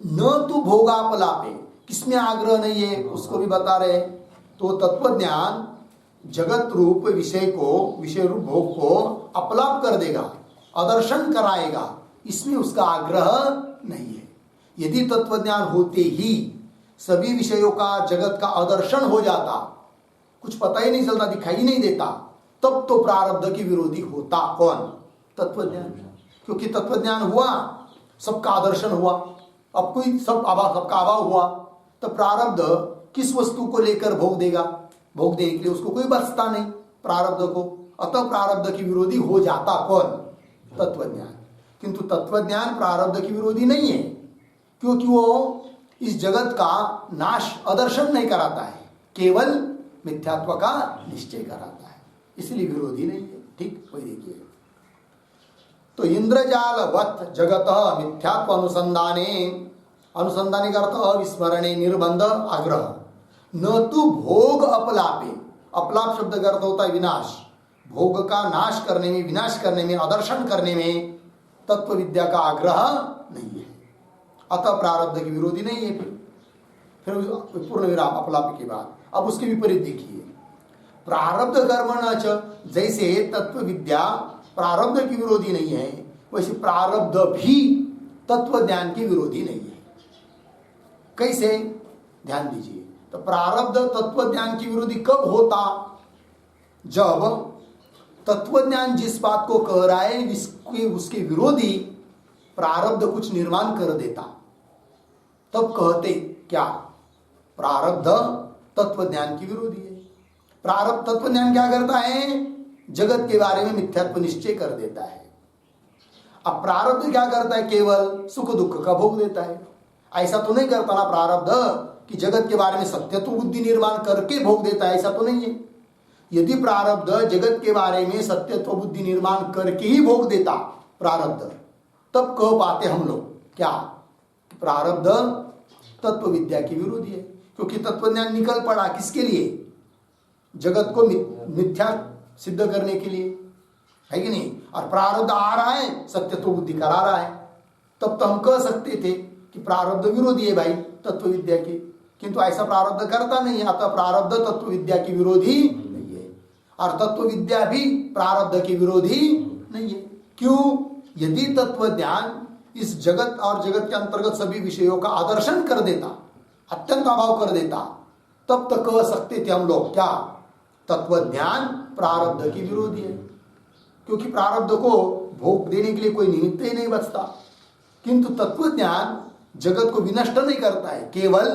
न तो भोगापलापे, किसमें आग्रह नहीं है उसको भी बता रहे। तो तत्व ज्ञान जगत रूप विषय को, विषय रूप भोग को अपलाप कर देगा, अदर्शन कराएगा, इसमें उसका आग्रह नहीं है। यदि तत्व ज्ञान होते ही सभी विषयों का, जगत का अदर्शन हो जाता, कुछ पता ही नहीं चलता, दिखाई ही नहीं देता, तब तो प्रारब्ध की विरोधी होता कौन? तत्व ज्ञान। क्योंकि तत्व ज्ञान हुआ, सबका आदर्शन हुआ, अब कोई सबका अभाव हुआ, तो प्रारब्ध किस वस्तु को लेकर भोग देगा? भोग देने के लिए उसको कोई बचता नहीं प्रारब्ध को, अतः प्रारब्ध की विरोधी हो जाता कौन? तत्व ज्ञान। किंतु तत्व ज्ञान प्रारब्ध की विरोधी नहीं है, क्योंकि वो इस जगत का नाश, अदर्शन नहीं कराता है, केवल मिथ्यात्व का निश्चय कराता है, इसलिए विरोधी नहीं है। ठीक, वही देखिए। तो इंद्रजालवत् जगत मिथ्यात्व अनुसंधाने, अनुसंधाने का अर्थ अविस्मरणे, निर्बंध, आग्रह। न तो भोग अपलापे, अपलाप शब्द का अर्थ होता है विनाश, भोग का नाश करने में, विनाश करने में, अदर्शन करने में तत्व विद्या का आग्रह नहीं है, अतः प्रारब्ध की विरोधी नहीं है। फिर पूर्ण विराम अपलाप के बाद अब उसके विपरीत देखिए। प्रारब्ध कर्मण च, जैसे तत्व विद्या प्रारब्ध की विरोधी नहीं है, वैसे प्रारब्ध भी तत्व ज्ञान की विरोधी नहीं है। कैसे? ध्यान दीजिए। तो प्रारब्ध तत्व ज्ञान की विरोधी कब होता? जब तत्व ज्ञान जिस बात को कह रहा है उसके विरोधी प्रारब्ध कुछ निर्माण कर देता, तब कहते क्या? प्रारब्ध तत्व ज्ञान की विरोधी है। प्रारब्ध तत्व ज्ञान क्या करता है? जगत के बारे में मिथ्यात्व निश्चय कर देता है। अब प्रारब्ध क्या करता है? केवल सुख दुख का भोग देता है। ऐसा तो नहीं करता ना प्रारब्ध कि जगत के बारे में सत्यत्व बुद्धि निर्माण करके भोग देता है, ऐसा तो नहीं है। यदि प्रारब्ध जगत के बारे में सत्यत्व बुद्धि निर्माण करके ही भोग देता प्रारब्ध, तब कह पाते हम लोग क्या? प्रारब्ध तत्व विद्या की विरोधी है, क्योंकि तत्वज्ञान निकल पड़ा किसके लिए? जगत को मिथ्या सिद्ध करने के लिए, है कि नहीं? और प्रारब्ध आ रहा है, सत्यत्व बुद्धि करा रहा है, तब तो हम कह सकते थे कि प्रारब्ध विरोधी है भाई तत्व विद्या के, किंतु ऐसा प्रारब्ध करता नहीं है, अतः प्रारब्ध तत्व विद्या की विरोधी नहीं है, और तत्व विद्या भी प्रारब्ध की विरोधी नहीं है। क्यों? यदि तत्व ज्ञान इस जगत और जगत के अंतर्गत सभी विषयों का आदर्शन कर देता, अत्यंत अभाव कर देता, तब तक कह सकते थे हम लोग क्या? तत्व ज्ञान प्रारब्ध की विरोधी है, क्योंकि प्रारब्ध को भोग देने के लिए कोई निमित्त ही नहीं बचता। किंतु तत्व ज्ञान जगत को विनष्ट नहीं करता है, केवल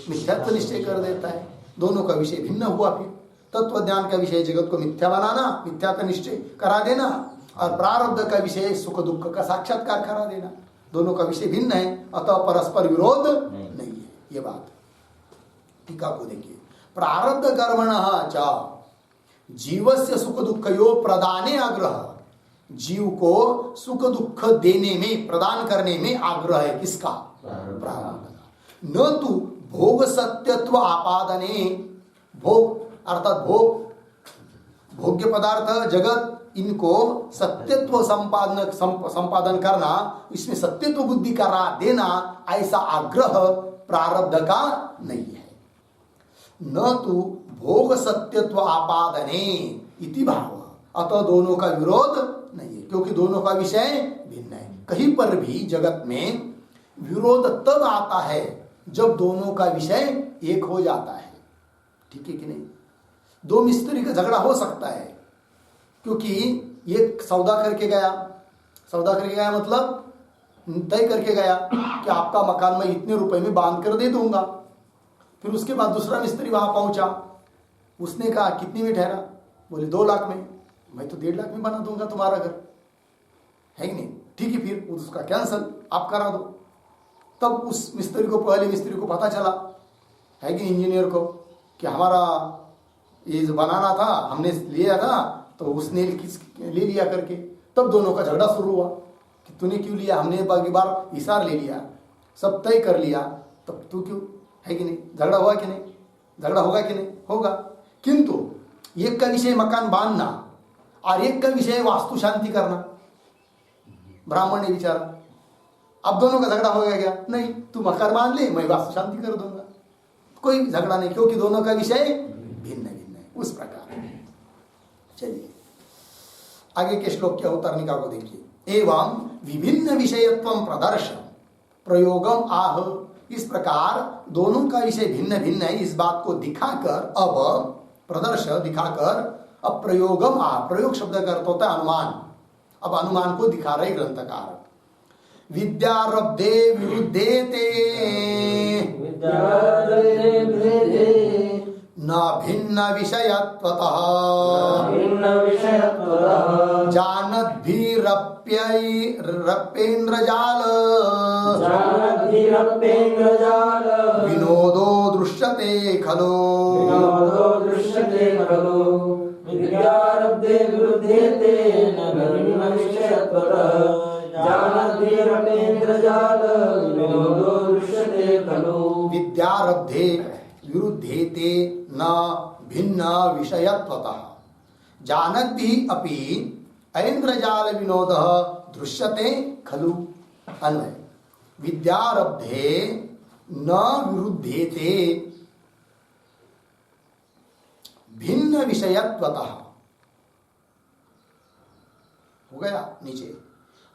मिथ्यात्व निश्चय कर देता है। दोनों का विषय भिन्न हुआ। फिर तत्व ज्ञान का विषय जगत को मिथ्या बनाना, मिथ्या का निश्चय करा देना, और प्रारब्ध का विषय सुख दुख का साक्षात्कार करा देना। दोनों का विषय भिन्न है, अतः परस्पर विरोध नहीं है। ये बात टीका को देखिए। प्रारब्ध कर्मणः च जीवस्य सुख दुःखयो प्रदाने आग्रह, जीव को सुख दुख देने में, प्रदान करने में आग्रह है। किसका? प्रारब्ध का। न तो भोग सत्यत्व आपादने, भोग अर्थात भोग्य पदार्थ जगत, इनको सत्यत्व संपादन करना, इसमें सत्यत्व बुद्धि का देना, ऐसा आग्रह प्रारब्ध का नहीं है। न तो भोग सत्यत्व आपादने इति भाव, अतः दोनों का विरोध नहीं है, क्योंकि दोनों का विषय भिन्न है। कहीं पर भी जगत में विरोध तब आता है जब दोनों का विषय एक हो जाता है। ठीक है कि नहीं? दो मिस्त्री का झगड़ा हो सकता है, क्योंकि एक सौदा करके गया मतलब तय करके गया कि आपका मकान मैं इतने रुपए में बांध कर दे दूंगा। फिर उसके बाद दूसरा मिस्त्री वहां पहुंचा, उसने कहा कितने में ठहरा? बोले 2 लाख में। मैं तो 1.5 लाख में बना दूंगा तुम्हारा घर, है कि नहीं? ठीक है, फिर उसका कैंसल आप करा दो। तब उस मिस्त्री को, पहले मिस्त्री को पता चला, है कि इंजीनियर को, कि हमारा ये जो बनाना था हमने लिया था, तो उसने ले लिया करके। तब दोनों का झगड़ा शुरू हुआ कि तूने क्यों लिया, हमने बाकी बार इशार ले लिया, सब तय कर लिया, तब तू क्यों, है कि नहीं? झगड़ा हुआ कि नहीं? झगड़ा होगा कि नहीं? होगा। किंतु एक का विषय मकान बांधना और एक का विषय वास्तु शांति करना। ब्राह्मण ने विचारा, अब दोनों का झगड़ा होगा क्या? नहीं, तू मकान बांध ले, मैं वास्तु शांति कर दूंगा। कोई झगड़ा नहीं, क्योंकि दोनों का विषय भिन्न है। उस प्रकार चलिए आगे के श्लोक के अवतरणिका को देखिए। एवं विभिन्न विषयत्वं प्रदर्शन प्रयोगम आह, इस प्रकार दोनों का विषय भिन्न भिन्न है, इस बात को दिखाकर, अब प्रदर्श दिखाकर, अब प्रयोगम आह, प्रयोग शब्द का अर्थ होता है अनुमान। अब अनुमान को दिखा रहे ग्रंथकार। विद्यारब्धे विरुद्धेते न भिन्न विषयत्वतः जानद्भिरप्येन्द्रजाल विनोदो दृश्यते खलु। विद्यारब्धे विरुद्धेते न भिन्न विषयत्वतः जानद्भिरप्येन्द्रजाल विनोदो दृश्यते खलु। विद्यारब्धे विरुद्धेते न भिन्न विषयत्वतः जानद्भिः अपि ऐन्द्रजाल विनोदः दृश्यते खलु। अन्वय विद्यारब्धे न विरुद्धेते भिन्न विषयत्वतः, हो गया नीचे,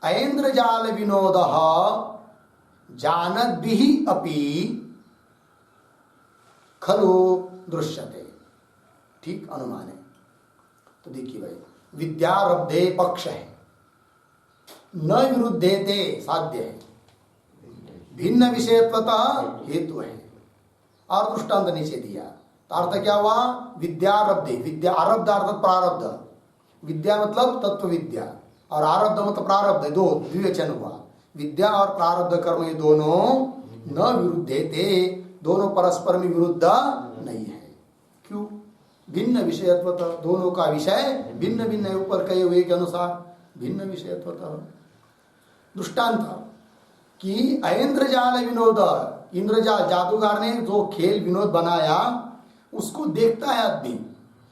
ऐन्द्रजाल विनोदः जानद्भिः अपि खलु दृश्यते। ठीक अनुमान है। तो देखिए भाई, विद्यारब्धे पक्ष है, न विरुद्धेते साध्य है, भिन्न विषयत्वतः हेतु है, और दृष्टांत नीचे दिया। तो अर्थ क्या हुआ? विद्यारब्धे, विद्या आरब्ध अर्थात प्रारब्ध, विद्या मतलब तत्व विद्या और आरब्ध मतलब प्रारब्ध, दो द्विवचन हुआ। विद्या और प्रारब्ध कर्म ये दोनों न विरुद्धेते, दोनों परस्पर में विरुद्ध नहीं है। क्यों? भिन्न विषयत्वतः, दोनों का विषय भिन्न भिन्न है, ऊपर कहे हुए के अनुसार भिन्न विषयत्वतः। दृष्टांत कि ऐन्द्रजाल विनोद, इंद्रजाल जादूगर ने जो खेल विनोद बनाया उसको देखता है आदमी,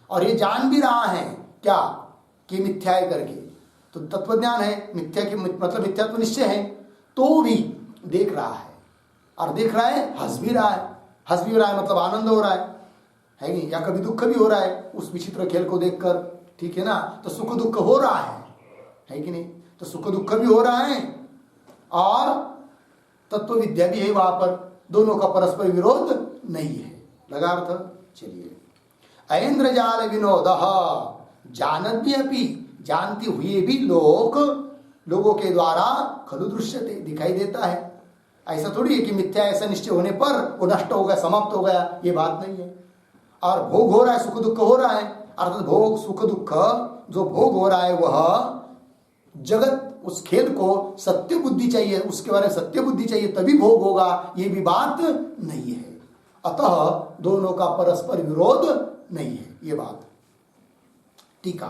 और ये जान भी रहा है क्या कि मिथ्या है करके, तो तत्वज्ञान है, मिथ्या की मतलब मिथ्यात्व निश्चय है, तो भी देख रहा है, और देख रहा है, हंस भी रहा है मतलब आनंद हो रहा है कि? या कभी दुख भी हो रहा है उस विचित्र खेल को देखकर, ठीक है ना? तो सुख दुख हो रहा है कि नहीं? तो सुख दुख भी हो रहा है और तत्व विद्या भी है वहां पर, दोनों का परस्पर विरोध नहीं है। लगा अर्थ? चलिए, ऐन्द्रजाल विनोदः जानद्भिः अपि, जानते हुए भी लोगों के द्वारा खलु दृश्यते, दिखाई देता है। ऐसा थोड़ी है कि मिथ्या ऐसा निश्चय होने पर वो नष्ट हो गया, समाप्त हो गया, ये बात नहीं है। और भोग हो रहा है, सुख दुख हो रहा है, अर्थात भोग सुख दुख जो भोग हो रहा है वह जगत उस खेल को सत्य बुद्धि चाहिए, उसके बारे में सत्य बुद्धि चाहिए तभी भोग होगा, ये भी बात नहीं है। अतः दोनों का परस्पर विरोध नहीं है, ये बात। टीका,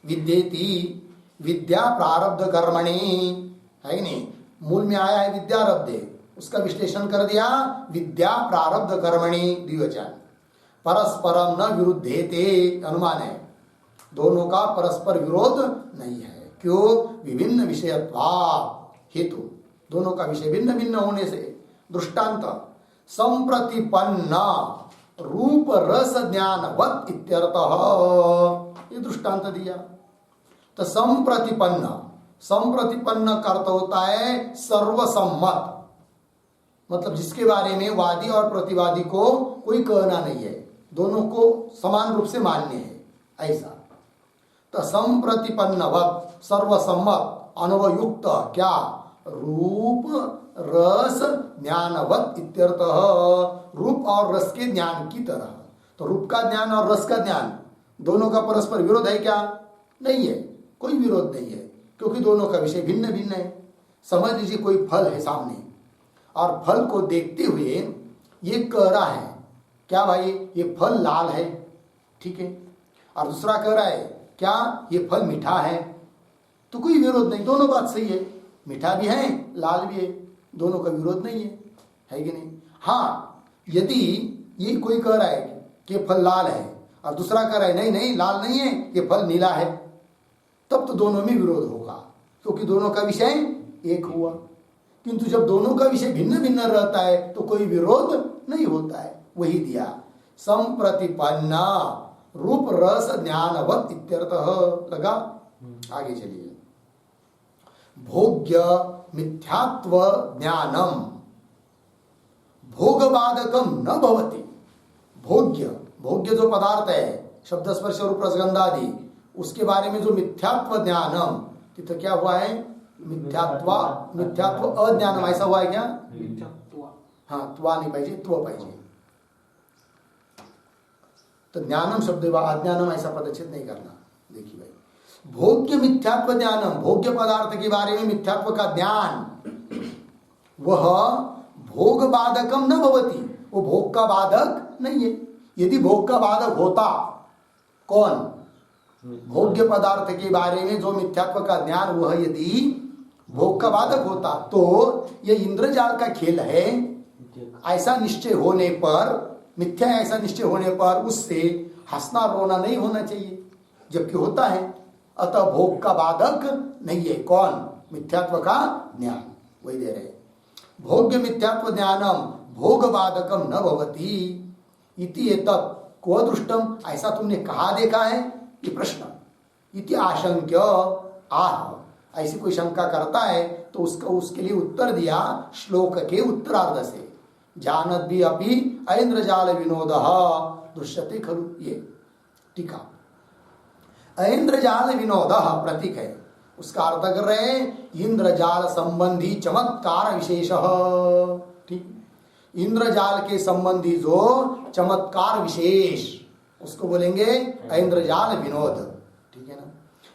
विद्येति विद्या प्रारब्ध कर्मणि, है नहीं, मूल में आया है विद्यारब्धे, उसका विश्लेषण कर दिया विद्या प्रारब्ध कर्मणि द्विवचन, परस्परम न विरुद्धेते, अनुमान है दोनों का परस्पर विरोध नहीं है। क्यों? विभिन्न विषयत्वा हेतु, दोनों का विषय भिन्न भिन्न होने से। दृष्टांत, संप्रतिपन्न रूप रस ज्ञानवत इत्यर्थः, ये दृष्टांत दिया। तो संप्रतिपन्न, संप्रतिपन्न का अर्थ होता है सर्वसम्मत, मतलब जिसके बारे में वादी और प्रतिवादी को कोई कहना नहीं है, दोनों को समान रूप से मान्य है, ऐसा। तो संप्रतिपन्नवत सर्वसम्मत अनुभवयुक्त, क्या? रूप रस ज्ञानवत इत्यर्थः, रूप और रस के ज्ञान की तरह। तो रूप का ज्ञान और रस का ज्ञान दोनों का परस्पर विरोध है क्या? नहीं है, कोई विरोध नहीं है, क्योंकि दोनों का विषय भिन्न भिन्न है। समझ लीजिए कोई फल है सामने, और फल को देखते हुए ये कह रहा है क्या भाई ये फल लाल है, ठीक है, और दूसरा कह रहा है क्या ये फल मीठा है, तो कोई विरोध नहीं, दोनों बात सही है, मीठा भी है लाल भी है, दोनों का विरोध नहीं है कि नहीं? हाँ, यदि ये कोई कह रहा है कि फल लाल है और दूसरा कह रहा है नहीं नहीं लाल नहीं है ये फल नीला है, तब तो दोनों में विरोध होगा, क्योंकि दोनों का विषय एक हुआ। किंतु जब दोनों का विषय भिन्न भिन्न रहता है तो कोई विरोध नहीं होता है, वही दिया संप्रतिपन्न रूप रस ज्ञानवत इत्यर्थः। लगा? आगे चलिए। भोग्य मिथ्यात्व ज्ञानम भोगबाधकम न भवति। भोग्य, भोग्य जो पदार्थ है शब्द स्पर्श रूप रसगंधादि, उसके बारे में जो मिथ्यात्व ज्ञानम, तो क्या हुआ है? मिथ्यात्व अज्ञानम, ऐसा हुआ है क्या? हाँ, त्वा नहीं पाहिजे, त्व पाहिजे। तो ज्ञानम शब्द अज्ञानम ऐसा पदच्छेद नहीं करना। देखिए भाई, भोग्य मिथ्यात्व ज्ञानम, भोग्य पदार्थ के बारे में मिथ्यात्व का ज्ञान, वह भोग बाधकम न भवति, वो भोग का बाधक नहीं है। यदि भोग का बाधक होता, कौन? भोग्य पदार्थ के बारे में जो मिथ्यात्व का ज्ञान, वह यदि भोग का बाधक होता तो यह इंद्रजाल का खेल है, ऐसा निश्चय होने पर, मिथ्या ऐसा निश्चय होने पर उससे हंसना रोना नहीं होना चाहिए, जबकि होता है। अतः भोग का बाधक नहीं है, कौन? मिथ्यात्व का ज्ञान, वही दे रहे। भोग्य मिथ्यात्व ज्ञानम भोग बाधकम न भवति इति एतत् को दृष्टम, ऐसा तुमने कहा देखा है? ये प्रश्न। इति आशंक्य आह, ऐसी कोई शंका करता है तो उसका उसके लिए उत्तर दिया श्लोक के उत्तरार्ध से, जानत भी अपि ऐन्द्रजाल विनोदः दृश्यते खलु। ये टीका, ऐन्द्रजाल विनोदः प्रतीक है, उसका अर्थ कर रहे हैं इंद्रजाल संबंधी चमत्कार विशेषः। ठीक, इंद्रजाल के संबंधी जो चमत्कार विशेष, उसको बोलेंगे ऐन्द्रजाल विनोद। ठीक है ना?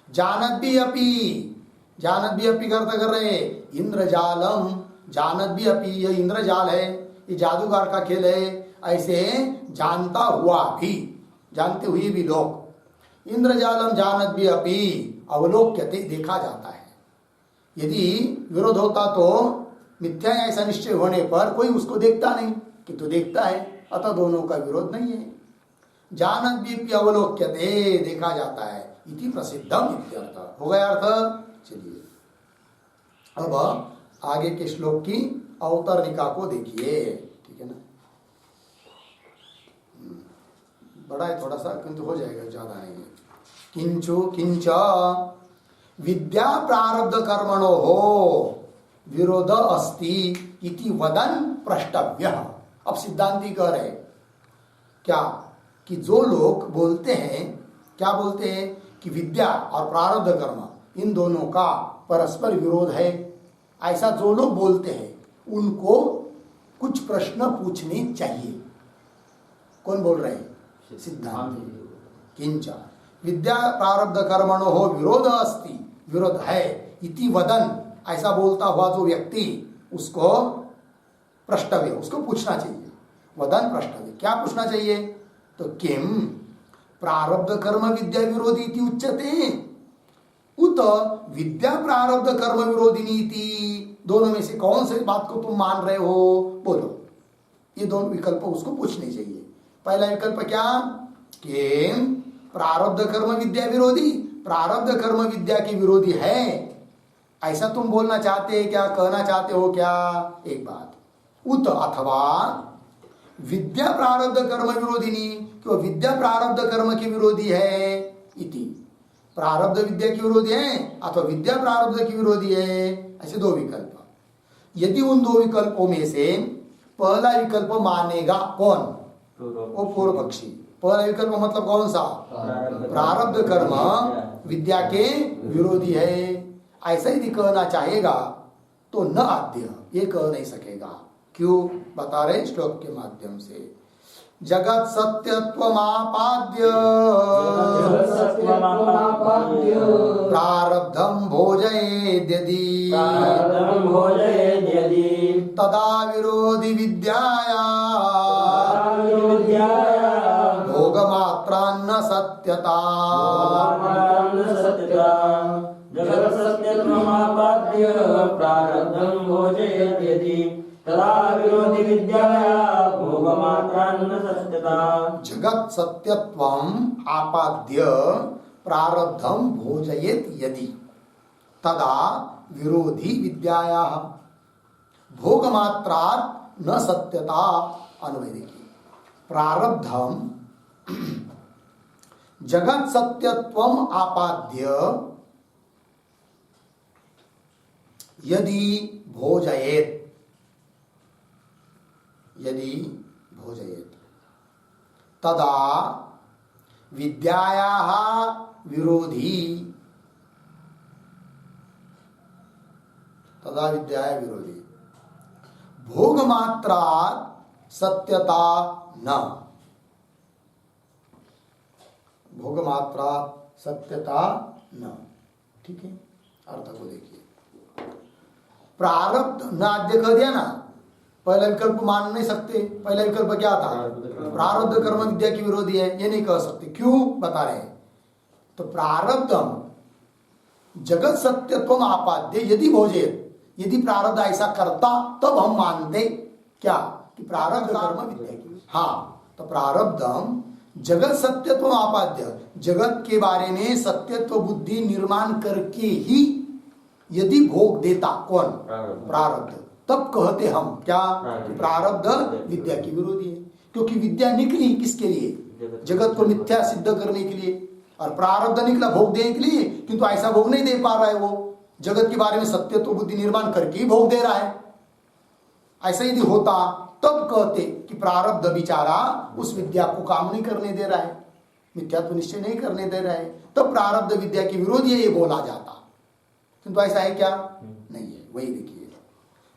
जानत भी अपि, जानत भी अपि का अर्थ कर रहे हैं इंद्रजालम, जानत भी अपि, यह इंद्रजाल है, ये जादूगर का खेल है, ऐसे जानता हुआ भी, जानते हुए भी लोग, इंद्रजालम जानत भी अपि अवलोक्यते, देखा जाता है। यदि विरोध होता तो मिथ्या ऐसा निश्चय होने पर कोई उसको देखता नहीं, किंतु देखता है, अतः दोनों का विरोध नहीं है। जानत भी अवलोक्यते, देखा जाता है, इति प्रसिद्धम इत्यर्थ। हो गया अर्थ? चलिए अब आगे के श्लोक की अवतरणिका को देखिए। ठीक है ना? बड़ा है थोड़ा सा, किंतु हो जाएगा, ज्यादा नहीं है। किंचु किंच विद्या प्रारब्ध कर्मणो हो विरोध अस्ति इति वदन प्रष्टव्य। अब सिद्धांती कह रहे क्या कि जो लोग बोलते हैं, क्या बोलते हैं कि विद्या और प्रारब्ध कर्म इन दोनों का परस्पर विरोध है, ऐसा जो लोग बोलते हैं उनको कुछ प्रश्न पूछने चाहिए। कौन बोल रहे हैं? सिद्धांत। किंच विद्या प्रारब्ध कर्मणो हो विरोध अस्ति विरोध है इति वदन, ऐसा बोलता हुआ जो व्यक्ति, उसको प्रष्टव्य, उसको पूछना चाहिए। वदन प्रष्टव्य, क्या पूछना चाहिए? तो किम प्रारब्ध कर्म विद्या विरोधी इति उच्यते उत विद्या प्रारब्ध कर्म विरोधिनी इति, दोनों में से कौन से बात को तुम मान रहे हो, बोलो। ये दोनों विकल्प उसको पूछने चाहिए। पहला विकल्प क्या? किम प्रारब्ध कर्म विद्या विरोधी, प्रारब्ध कर्म विद्या की विरोधी है, ऐसा तुम बोलना चाहते हैं क्या, कहना चाहते हो क्या? एक बात। उत अथवा विद्या प्रारब्ध कर्म विरोधिनी, क्यों विद्या प्रारब्ध कर्म की विरोधी है इति, प्रारब्ध विद्या की विरोधी है अथवा विद्या प्रारब्ध की विरोधी है, ऐसे दो विकल्प। यदि उन दो विकल्पों में से पहला विकल्प मानेगा कौन? वो पूर्व पक्षी। पहला विकल्प मतलब कौन सा? प्रारब्ध कर्म विद्या के विरोधी है, ऐसा यदि कहना चाहेगा तो न आद्य, ये कह नहीं सकेगा। क्यों? बता रहे श्लोक के माध्यम से। जगत सत्यत्वमापाद्य प्रारब्धं भोजयेद्यदि तदा विरोधि विद्याया भोगमात्रान्न सत्यता। जगत सत्यत्वमापाद्य प्रारब्धं भोजयेद्यदि तदा विरोधि विद्याया भोगमात्रान्न सत्यता। जगत सत्यत्वम आपाद्य प्रारब्धम भोजयेत यदि तदा विरोधी विद्याया भोगमात्रात् न सत्यता। अन्वय देखिए, प्रारब्धम जगत सत्यत्वम आपाद्य यदि भोजयेत, यदि भोजयेत तदा विद्यायाः विरोधी, तदा विद्याया विरोधी भोगमात्रा सत्यता न, भोगमात्रा सत्यता न। ठीक है, अर्थ को देखिए। प्रारब्ध नाद्य कह दिया ना, पहला विकल्प मान नहीं सकते। पहला विकल्प क्या था? प्रारब्ध कर्म विद्या की विरोधी है, ये नहीं कह सकते। क्यों? बता रहे हैं। तो प्रारब्धम जगत सत्यत्वम आपाद्य यदि भोजेत, यदि प्रारब्ध ऐसा करता तब हम मानते क्या कि प्रारब्ध कर्म विद्या की। हाँ, तो प्रारब्धम जगत सत्यत्व आपाद्य, जगत के बारे में सत्यत्व बुद्धि निर्माण करके ही यदि भोग देता कौन? प्रारब्ध, तब कहते हम क्या? प्रारब्ध विद्या की विरोधी है। क्योंकि विद्या निकली किसके लिए? जगत को मिथ्या सिद्ध करने के लिए, और प्रारब्ध निकला भोग देने के लिए, किंतु ऐसा भोग नहीं दे पा रहा है। वो जगत के बारे में सत्यत्व बुद्धि निर्माण करके ही भोग दे रहा है। ऐसा यदि होता तब कहते कि प्रारब्ध बिचारा उस विद्या को काम नहीं करने दे रहा है, मिथ्यात्व निश्चय नहीं करने दे रहा है, तब प्रारब्ध विद्या की विरोधी है ये बोला जाता। किंतु ऐसा है क्या? नहीं है। वही देखिए,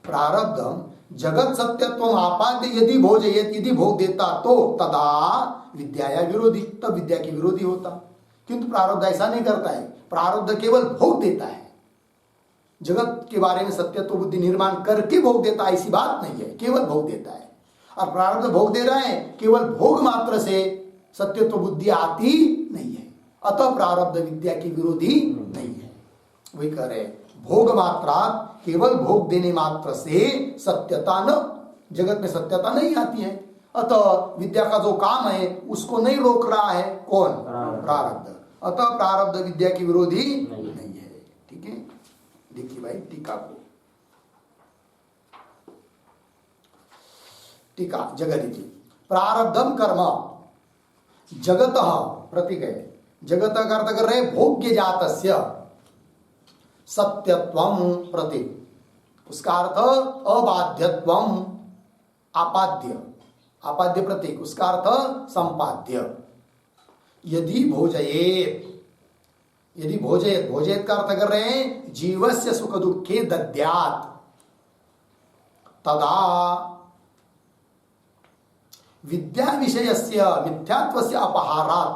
प्रारब्धम जगत सत्यत्व आपाद्य यदि भोजयेत, यदि भोग देता तो तदा विद्याया विरोधी, तब विद्या की विरोधी होता। किंतु प्रारब्ध ऐसा नहीं करता है, प्रारब्ध केवल भोग देता है, जगत के बारे में सत्यत्व बुद्धि निर्माण करके भोग देता, ऐसी बात नहीं है, केवल भोग देता है। और प्रारब्ध भोग दे रहा है, केवल भोग मात्र से सत्यत्व बुद्धि आती नहीं है, अतः प्रारब्ध विद्या की विरोधी नहीं है। वही कह रहे, भोग मात्रा केवल भोग देने मात्र से सत्यता न, जगत में सत्यता नहीं आती है, अतः विद्या का जो काम है उसको नहीं रोक रहा है कौन? प्रारब्ध, अतः प्रारब्ध विद्या की विरोधी नहीं है। ठीक है, देखिए भाई टीका को, टीका जगदिति प्रारब्धम कर्म जगत प्रतीक है, जगत का अर्थ कर रहे भोग्य जातस्य सत्यत्वम प्रतीक, उसका अर्थ अबाध्यत्वम आपाद्य, आपाद्य प्रतीक, उसका अर्थ संपाद्य। यदि भोजयेत, यदि भोजयेत, भोजयेत का अर्थ कर रहे हैं जीवस्य सुख दुखे दद्यात्, तदा विद्या विषयस्य मिथ्यात्वस्य अपहारात्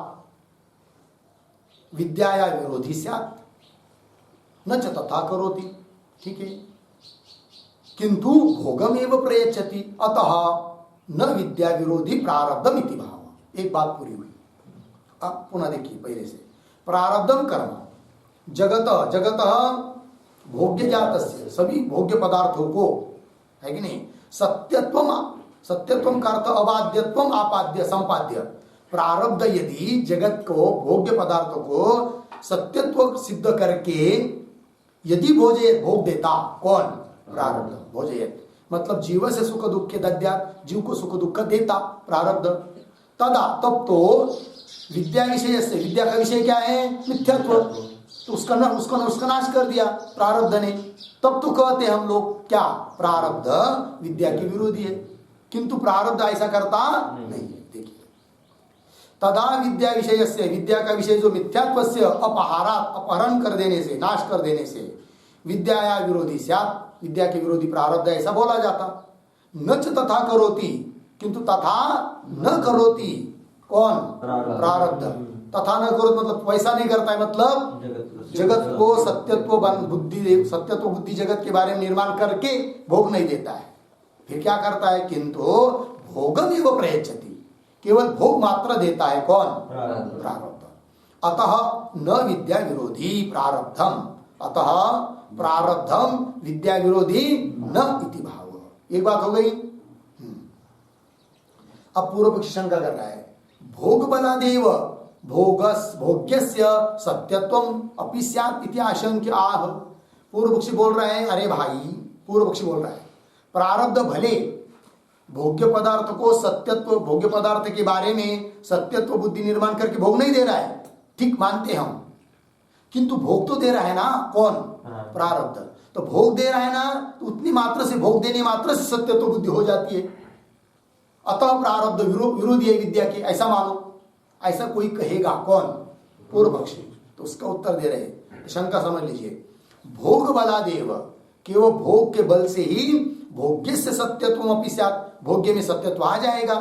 विद्याया विरोधी स्यात्। न च तथा करोति, ठीक है, किंतु भोगमेव प्रयच्छति, अतः न विद्या विरोधी प्रारब्धम इति भाव। एक बात पूरी हुई। अब पुनः देखिए पहले से, प्रारब्धम कर्म जगत जगत भोग्य जातस्य, सभी भोग्य पदार्थों को, है कि नहीं, सत्यत्वम का अर्थ अबाध्यत्वम आपाद्य संपाद्य, प्रारब्ध यदि जगत को भोग्य पदार्थों को सत्यत्व सिद्ध करके यदि भोग देता, कौन? प्रारब्ध। भोजयत मतलब जीव से सुख दुख के दद्यात्, जीव को सुख दुख देता प्रारब्ध। तदा तब तो विद्या विषय से, विद्या का विषय क्या है? मिथ्यात्व, तो उसका नाश कर दिया प्रारब्ध ने। तब तो कहते हम लोग क्या? प्रारब्ध विद्या के विरोधी है, किंतु प्रारब्ध ऐसा करता नहीं है। देखिए, तदा विद्या विषय से, विद्या का विषय जो मिथ्यात्व से अपहरण कर देने से, नाश कर देने से, विद्या या विरोधी स्यात्, विद्या के विरोधी प्रारब्ध ऐसा बोला जाता। न च तथा करोति, किंतु तथा न करोति, कौन? प्रारब्ध। तथा न करोति मतलब वैसा नहीं करता है, मतलब जगत को सत्यत्व बुद्धि जगत के बारे में निर्माण करके भोग नहीं देता है। फिर क्या करता है? किंतु भोगमेव प्रयच्छति, केवल भोग मात्र देता है, कौन? प्रारब्ध। अतः न विद्या विरोधी प्रारब्धम, अतः प्रारब्धम विद्या विरोधी न इति भाव। एक बात हो गई। अब पूर्व पक्षी शंका कर रहा है, भोग बलादेव भोग्यस्य सत्यत्वम अपि स्यात् इति आशंक्य आह। पूर्व पक्षी बोल रहे हैं, अरे भाई, पूर्व पक्षी बोल रहा है, प्रारब्ध भले भोग्य पदार्थ को सत्यत्व, भोग्य पदार्थ के बारे में सत्यत्व बुद्धि निर्माण करके भोग नहीं दे रहा है, ठीक मानते हम, किंतु भोग तो दे रहा है ना, कौन? प्रारब्ध। तो भोग दे रहा है ना, तो उतनी मात्र से, भोग देने मात्र से सत्यत्व बुद्धि हो जाती है। अतः प्रारब्ध विरोधी है विद्या के, ऐसा मानो। ऐसा कोई कहेगा, कौन? पूर्व पक्षी। तो उसका उत्तर दे रहे, शंका समझ लीजिए। भोग बलादेव, केवल भोग के बल से ही भोग्य से सत्यत्व अपि स्यात्, भोग्य में सत्यत्व आ जाएगा,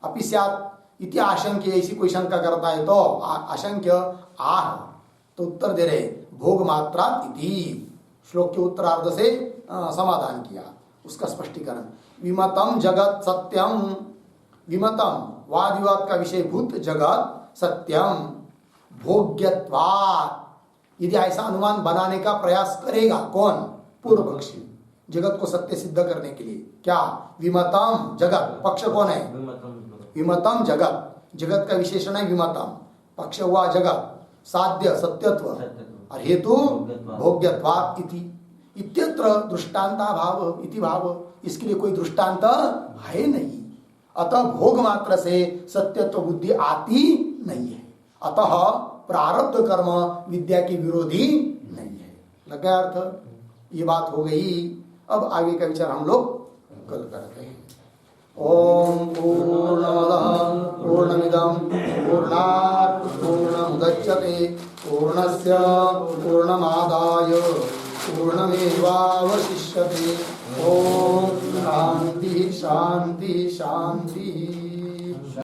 अपि स्यात् इति आशंक्य, ऐसी कोई शंका करता है तो आशंक्य आह, तो उत्तर दे रहे भोग मात्रात् इति। श्लोक के उत्तरार्ध से समाधान किया, उसका स्पष्टीकरण। विमतम जगत सत्यम, विमतम वाद विवाद का विषय भूत जगत सत्यम भोग्यत्वात्, यदि ऐसा अनुमान बनाने का प्रयास करेगा, कौन? पूर्व पक्षी, जगत को सत्य सिद्ध करने के लिए। क्या? विमतम जगत, पक्ष कौन है? विमतम जगत, जगत का विशेषण है विमतम, पक्ष हुआ जगत, साध्य सत्यत्व, और हेतु भोग्यत्वात् इति। इत्यत्र दृष्टांता भाव इति भाव, इसके लिए कोई दृष्टांत है नहीं। अतः भोग मात्र से सत्यत्व बुद्धि आती नहीं है। अतः प्रारब्ध कर्म विद्या की विरोधी नहीं है। लगा अर्थ? ये बात हो गई। अब आगे का विचार हम लोग कल करते हैं। ओम पूर्णमदः पूर्णमिदं पूर्णात् पूर्णमुदच्यते पूर्णस्य पूर्णमादाय पूर्णमेवावशिष्यते। ओम शांति शांति शांति।